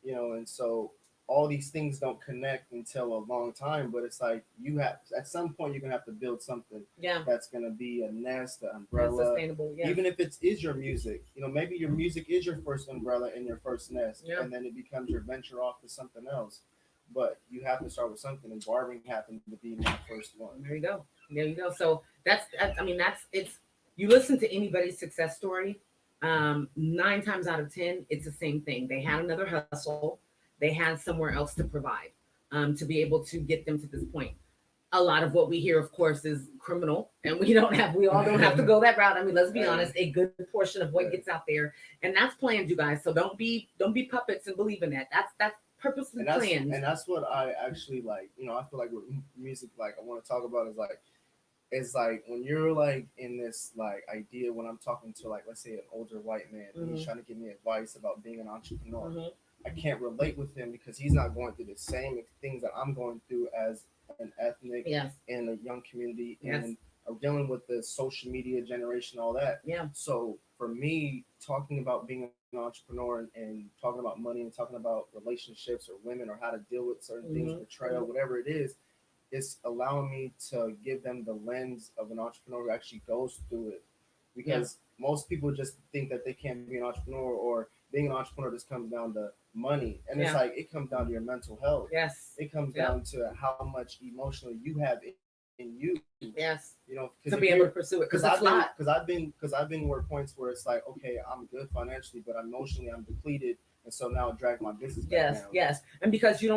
And so all these things don't connect until a long time, but it's like you have, at some point, you're gonna have to build something that's gonna be a nest, an umbrella, sustainable. Even if it is your music, maybe your music is your first umbrella and your first nest, and then it becomes your venture off to something else. But you have to start with something, and barbering happened to be my first one. There you go. So that's you listen to anybody's success story, 9 times out of 10, it's the same thing. They had another hustle. They had somewhere else to provide, to be able to get them to this point. A lot of what we hear, of course, is criminal, and we all don't have to go that route. I mean, let's be honest, a good portion of what gets out there, and that's planned, you guys. So don't be puppets and believe in that. That's purposely planned. And that's what I actually like. I feel like with music, like I want to talk about is like when you're like in this like idea, when I'm talking to like, let's say, an older white man, and he's trying to give me advice about being an entrepreneur. I can't relate with him because he's not going through the same things that I'm going through as an ethnic in a young community, and I'm dealing with the social media generation, all that. So for me, talking about being an entrepreneur and talking about money and talking about relationships or women or how to deal with certain things, betrayal, whatever it is, it's allowing me to give them the lens of an entrepreneur who actually goes through it. Because most people just think that they can't be an entrepreneur, or being an entrepreneur just comes down to money. And it's like, it comes down to your mental health. It comes down to how much emotionally you have in you. To be able to pursue it. Because I've been where points where it's like, okay, I'm good financially, but emotionally I'm depleted. And so now I drag my business back down. And because you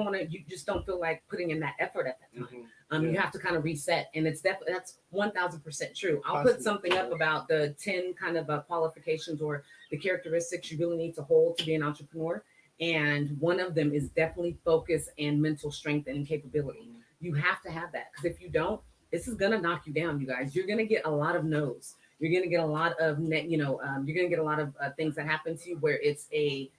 just don't feel like putting in that effort at that time. You have to kind of reset. And it's definitely, that's 1000% true. I'll put something up about the 10 kind of qualifications or the characteristics you really need to hold to be an entrepreneur. And one of them is definitely focus and mental strength and capability. You have to have that, because if you don't, this is going to knock you down, you guys. You're going to get a lot of no's. You're going to get a lot of, you're going to get a lot of things that happen to you where it's a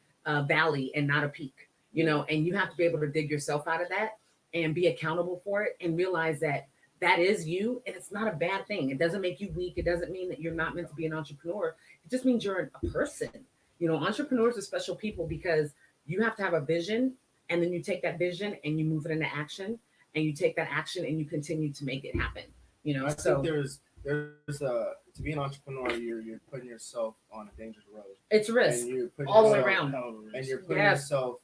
valley and not a peak, and you have to be able to dig yourself out of that. and be accountable for it and realize that that is you, and it's not a bad thing. It doesn't make you weak. It doesn't mean that you're not meant to be an entrepreneur. It just means you're a person. You know, entrepreneurs are special people because you have to have a vision, and then you take that vision and you move it into action, and you take that action and you continue to make it happen. You know, I think there's to be an entrepreneur, you're putting yourself on a dangerous road. It's risk and you're putting all the way yourself- around. And you're putting yourself.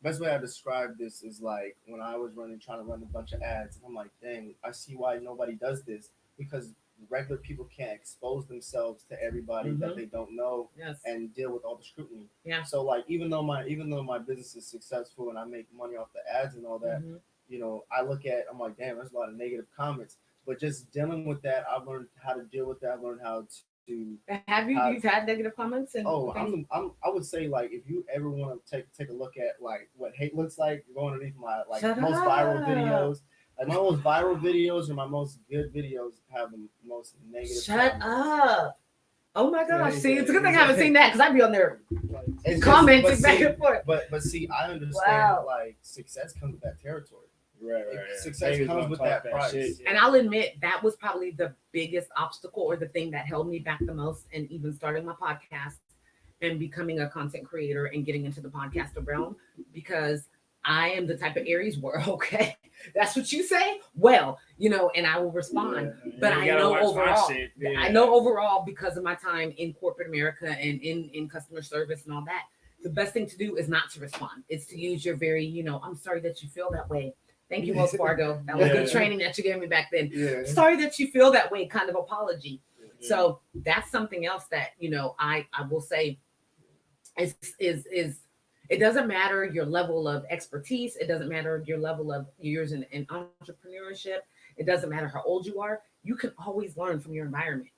Best way I describe this is like when I was trying to run a bunch of ads. I'm like, dang, I see why nobody does this, because regular people can't expose themselves to everybody that they don't know and deal with all the scrutiny. Yeah. So like even though my business is successful and I make money off the ads and all that, you know, I'm like, damn, there's a lot of negative comments. But just dealing with that, I've learned how to deal with that. I've learned how to. Have you've had negative comments? And I would say, like, if you ever want to take a look at like what hate looks like, go underneath my most viral videos. Like my most viral videos and my most good videos have the most negative. Shut comments. up! Oh my gosh! See, it's a good thing I haven't seen that because I'd be on there commenting back and forth. But see, I understand like success comes with that territory. Right. Success comes with that price. Shit. And I'll admit that was probably the biggest obstacle or the thing that held me back the most, and even starting my podcast and becoming a content creator and getting into the podcaster realm, because I am the type of Aries where, okay, that's what you say. Well, you know, and I will respond. But I know overall, I know overall because of my time in corporate America and in customer service and all that, the best thing to do is not to respond. It's to use your very, you know, I'm sorry that you feel that way. Thank you, Wells Fargo. That was good training that you gave me back then. Yeah. Sorry that you feel that way, kind of apology. Yeah. So that's something else that, you know, I will say is it doesn't matter your level of expertise. It doesn't matter your level of years in entrepreneurship. It doesn't matter how old you are. You can always learn from your environment.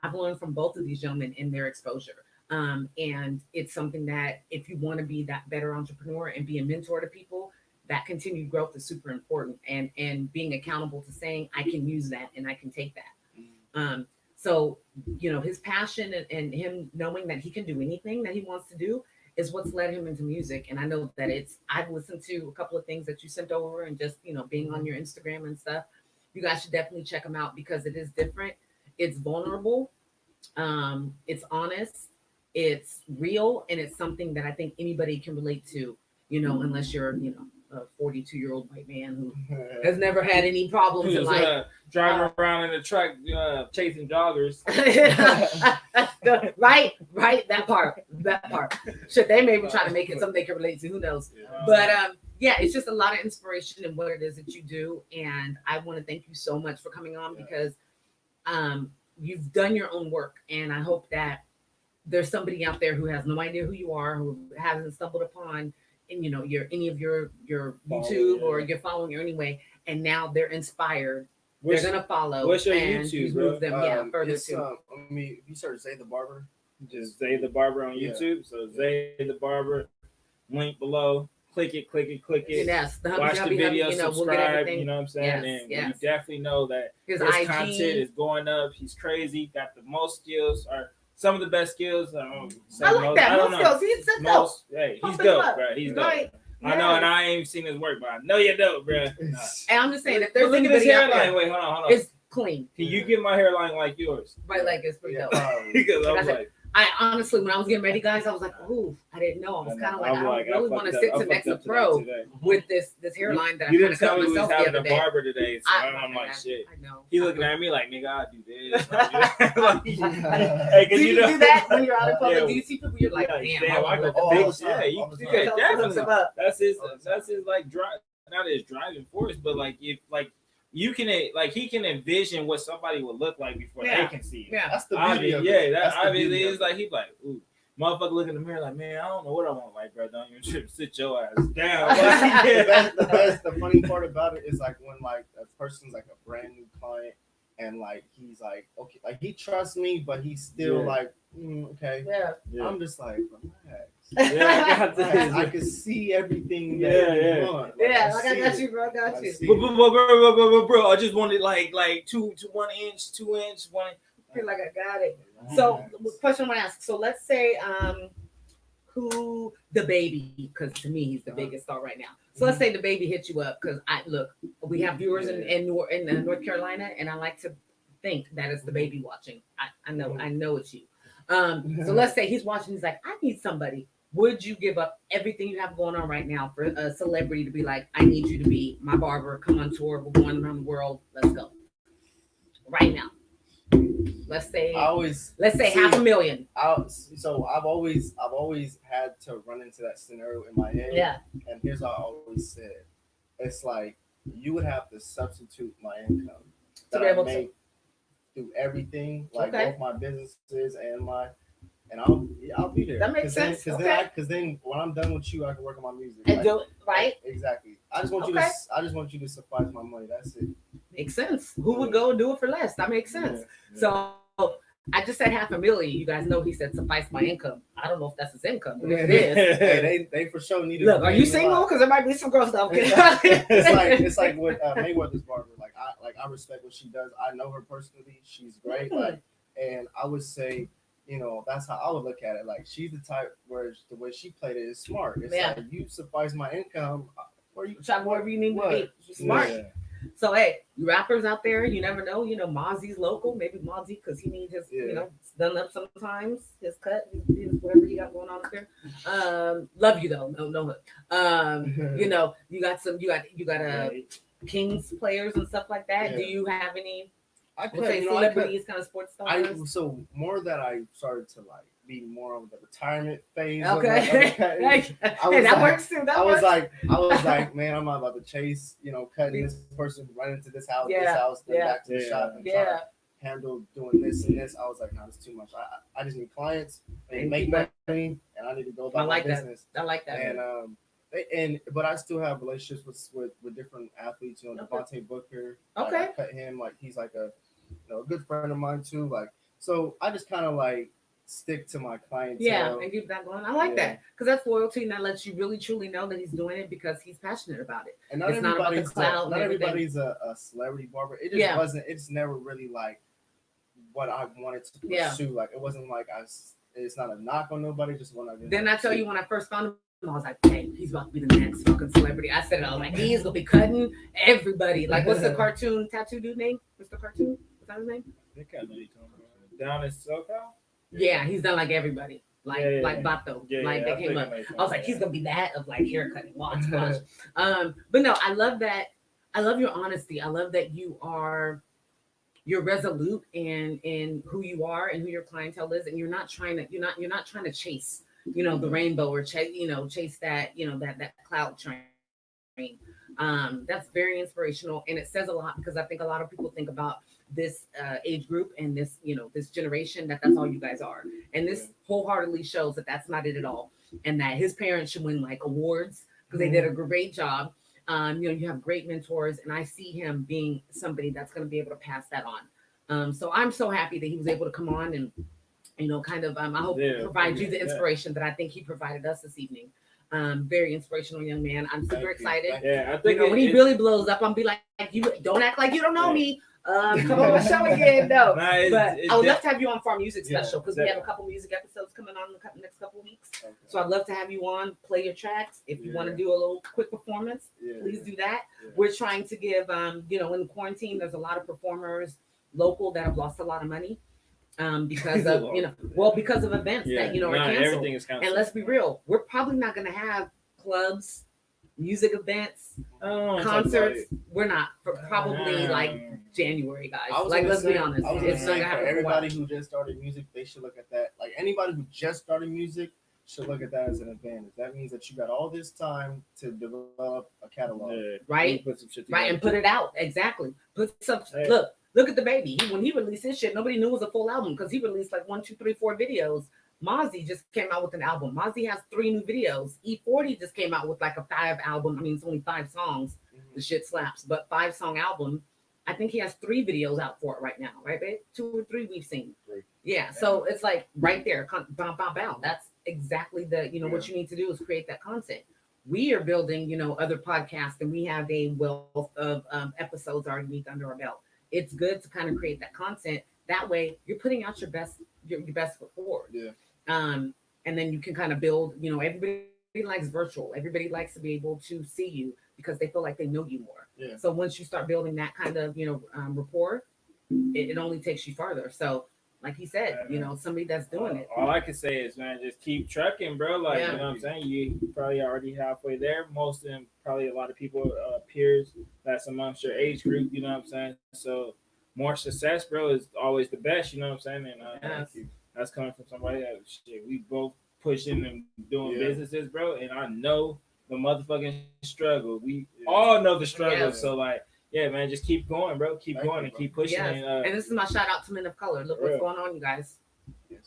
I've learned from both of these gentlemen in their exposure. And it's something that if you want to be that better entrepreneur and be a mentor to people, that continued growth is super important, and being accountable to saying, I can use that and I can take that. So, you know, his passion and him knowing that he can do anything that he wants to do is what's led him into music. And I know that I've listened to a couple of things that you sent over and just, you know, being on your Instagram and stuff. You guys should definitely check them out because it is different. It's vulnerable. It's honest. It's real. And it's something that I think anybody can relate to, you know, unless you're, you know, a 42-year-old white man who has never had any problems in life. Driving around in the truck, chasing joggers. right. That part. Shit, they may be trying to make it something they can relate to. Who knows? But yeah, it's just a lot of inspiration in what it is that you do, and I want to thank you so much for coming on because you've done your own work, and I hope that there's somebody out there who has no idea who you are, who hasn't stumbled upon. And you know, any of your YouTube or your following or anyway, and now they're inspired. They're gonna follow. What's your and YouTube, move them, further it's, too. I mean, if you search Zay the Barber, just Zay the Barber on YouTube. So Zay the Barber, link below. Click it. Yes, watch the video, you know, subscribe. We'll you know what I'm saying? Yes, and you definitely know that his content is going up. He's crazy. Got the most skills. Or some of the best skills. I like that. Most skills. He's dope. Hey, he's dope, bro. He's dope. Right. I know, and I ain't seen his work, but I know you're dope, bro. And I'm just saying, if there's look at his anybody out hairline. there, Wait, hold on. it's clean. Can you get my hairline like yours? Right, like it's pretty dope. Because I was like, I honestly, when I was getting ready, guys, I was like, "Ooh, I didn't know." I was kind of like, I don't really want to sit to next to Pro with this hairline that you I didn't tell me we was having a barber today, so I'm like, shit. I know. He looking at me like, nigga, I'll do this. Hey, do you do that when you're out in public? Do you see people? You're like, damn, I got the big shit. Yeah, you definitely. That's his like drive. Not his driving force, but like if like. You can like he can envision what somebody would look like before they can see it. Yeah, that's the beauty of it. That obviously is like he's like, ooh, motherfucker look in the mirror like, man, I don't know what I want. Like, bro, don't even sit your ass down. The funny part about it is like when like a person's like a brand new client and like he's like, okay, like he trusts me, but he's still like, okay. Yeah. I'm just like, relax. Yeah, I can see everything that you want. Like, I got you, bro. I got you. Bro, I just wanted like 1 inch, 2 inch, 1. I feel like I got it. So, question I want to ask. So, let's say, who the baby, because to me he's the biggest star right now. So let's say the baby hits you up because we have viewers in North Carolina, and I like to think that it's the baby watching. I know it's you. So let's say he's watching. He's like, I need somebody. Would you give up everything you have going on right now for a celebrity to be like, I need you to be my barber, come on tour, we're going around the world, let's go. Right now. Let's say $500,000. So I've always had to run into that scenario in my head. Yeah. And here's what I always said. It's like you would have to substitute my income that I make through everything, like both my businesses and I'll be there. That makes sense. Because then when I'm done with you, I can work on my music. And do it right. Exactly. I just want you to suffice my money. That's it. Makes sense. Who would go and do it for less? That makes sense. Yeah. So I just said $500,000. You guys know he said suffice my income. I don't know if that's his income, but if it is, hey, they for sure need to. Look, are you single? Because there might be some girls that it's like with Mayweather's barber. I respect what she does. I know her personally. She's great. And I would say, that's how I would look at it. Like, she's the type where the way she played it is smart. It's like, you suffice my income. Where you try whatever you need to be. She's smart. Yeah. So hey, you rappers out there, you never know. Mozzie's local. Maybe Mozzie because he needs his, done up sometimes. His cut, his whatever he got going on up there. Love you though. No. You got Kings players and stuff like that. Yeah. Do you have any? Celebrities, kind of sports stars. So more that I started to be more on the retirement phase. Okay, that works too. I was like, man, I'm not about to chase, cutting this person, run into this house, then back to the shop, and try to handle doing this and this. I was like, no, it's too much. I just need clients, and make money, and I need to go about my business. I like that. But I still have relationships with different athletes. Devontae Booker. Okay, I cut him. He's like a good friend of mine too. So I just kind of stick to my clientele. Yeah, and keep that going. I like that because that's loyalty, and that lets you really truly know that he's doing it because he's passionate about it. And not everybody's a celebrity barber. It just wasn't. It's never really what I wanted to pursue. It wasn't it's not a knock on nobody. Just when I tell you when I first found him, I was like, hey, he's about to be the next fucking celebrity. I said it. I was like, he's gonna be cutting everybody. What's the cartoon tattoo dude name? Mr. Cartoon? What's that his name? I think I know you're talking about. Down in SoCal? Yeah, he's done everybody. Like Bato. They came up. I was like, he's gonna be that of haircutting. Watch. But no, I love that. I love your honesty. I love that you're resolute in who you are and who your clientele is, and you're not trying to chase, the rainbow or chase that, that cloud train. That's very inspirational, and it says a lot because I think a lot of people think about this age group and this this generation that's all you guys are, and this wholeheartedly shows that that's not it at all, and that his parents should win awards because they did a great job. You have great mentors, and I see him being somebody that's going to be able to pass that on. So I'm so happy that he was able to come on and I hope provide you the inspiration that I think he provided us this evening. Very inspirational young man. I'm super excited. Yeah, I think when he really blows up, I'm be like, you don't act like you don't know me. Come on the show again. No, but I would love to have you on for our music special because we have a couple music episodes coming on in the next couple of weeks. Okay. So I'd love to have you on, play your tracks. If you want to do a little quick performance, please do that. Yeah. We're trying to give, in quarantine, there's a lot of performers local that have lost a lot of money. Because of because of events that are canceled. Everything is canceled. And let's be real, we're probably not going to have clubs, music events, concerts. We're not for probably January, guys. Let's be honest. It's not gonna happen. Everybody who just started music, they should look at that. Anybody who just started music should look at that as an advantage. That means that you got all this time to develop a catalog, right? Put some shit together. And put it out. Exactly. Put some. Look at the baby. When he released his shit, nobody knew it was a full album because he released 1, 2, 3, 4 videos. Mozzie just came out with an album. Mozzie has 3 new videos. E40 just came out with a 5 album. I mean, it's only 5 songs. Mm-hmm. The shit slaps, but 5-song album. I think he has 3 videos out for it right now, right, babe? 2 or 3 we've seen. 3. Yeah, so it's right there. Bow, bow, bow. That's exactly what you need to do is create that content. We are building, other podcasts, and we have a wealth of episodes already under our belt. It's good to kind of create that content. That way, you're putting out your best foot forward. Yeah. and then you can kind of build, everybody likes virtual. Everybody likes to be able to see you because they feel like they know you more. Yeah. So once you start building that kind of, rapport, it only takes you farther. So like he said, somebody that's doing it. All I can say is, man, just keep trucking, bro. Like, Yeah. you know what I'm saying? You probably already halfway there. Most of them, probably a lot of people, peers that's amongst your age group, you know what I'm saying? So more success, bro, is always the best, you know what I'm saying? And that's coming from somebody that, shit, we both pushing and doing businesses, bro. And I know the motherfucking struggle. We all know the struggle. Yeah. So, like, yeah, man, just keep going, bro. Keep going and keep pushing. Yes. And this is my shout out to Men of Color. Look what's going on, you guys.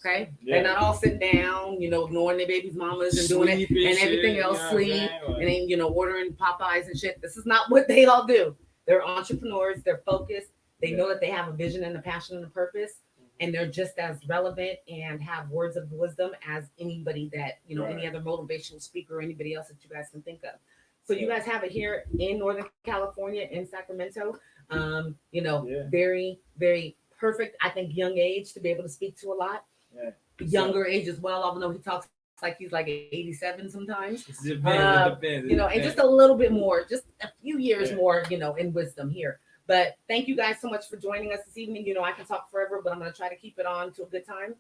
Okay, they're not all sitting down, ignoring their baby's mamas and doing it, and everything else, sleep, and then ordering Popeyes and shit. This is not what they all do. They're entrepreneurs. They're focused. They know that they have a vision and a passion and a purpose, and they're just as relevant and have words of wisdom as anybody that any other motivational speaker or anybody else that you guys can think of. So you guys have it here in Northern California, in Sacramento. Very, very perfect. I think young age to be able to speak to a lot. Yeah. Younger age as well, although he talks like he's like 87 sometimes. It depends. And just a little bit more, just a few years more, in wisdom here. But thank you guys so much for joining us this evening. I can talk forever, but I'm going to try to keep it on to a good time.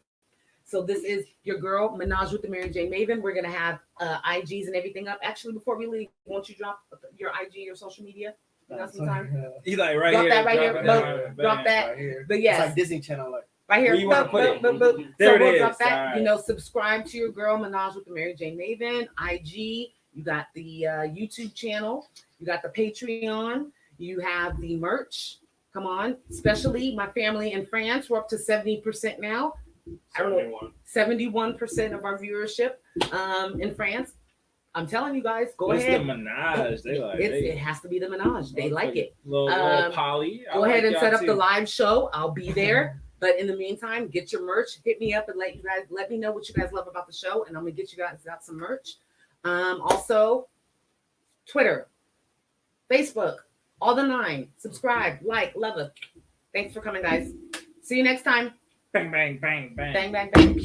So this is your girl, Menage with the MariJayne Maven. We're going to have IGs and everything up. Actually, before we leave, won't you drop your IG, your social media? You got some time? He's like right drop here. That right here. Drop that. Right here. But yes. It's like Disney Channel. Like, right here. Where you want to put it? So we'll drop that. Subscribe to your girl, Menage with the MariJayne Maven. IG. You got the YouTube channel. You got the Patreon. You have the merch. Come on. Especially my family in France. We're up to 70% now. 71% of our viewership in France. I'm telling you guys, go ahead. It's the Menage. It has to be the Menage. They like it. Little Polly. Go ahead and set up the live show. I'll be there. But in the meantime, get your merch. Hit me up and let me know what you guys love about the show, and I'm gonna get you guys out some merch. Also, Twitter, Facebook, all the 9. Subscribe, like, love us. Thanks for coming, guys. See you next time. Bang, bang, bang, bang. Bang, bang, bang.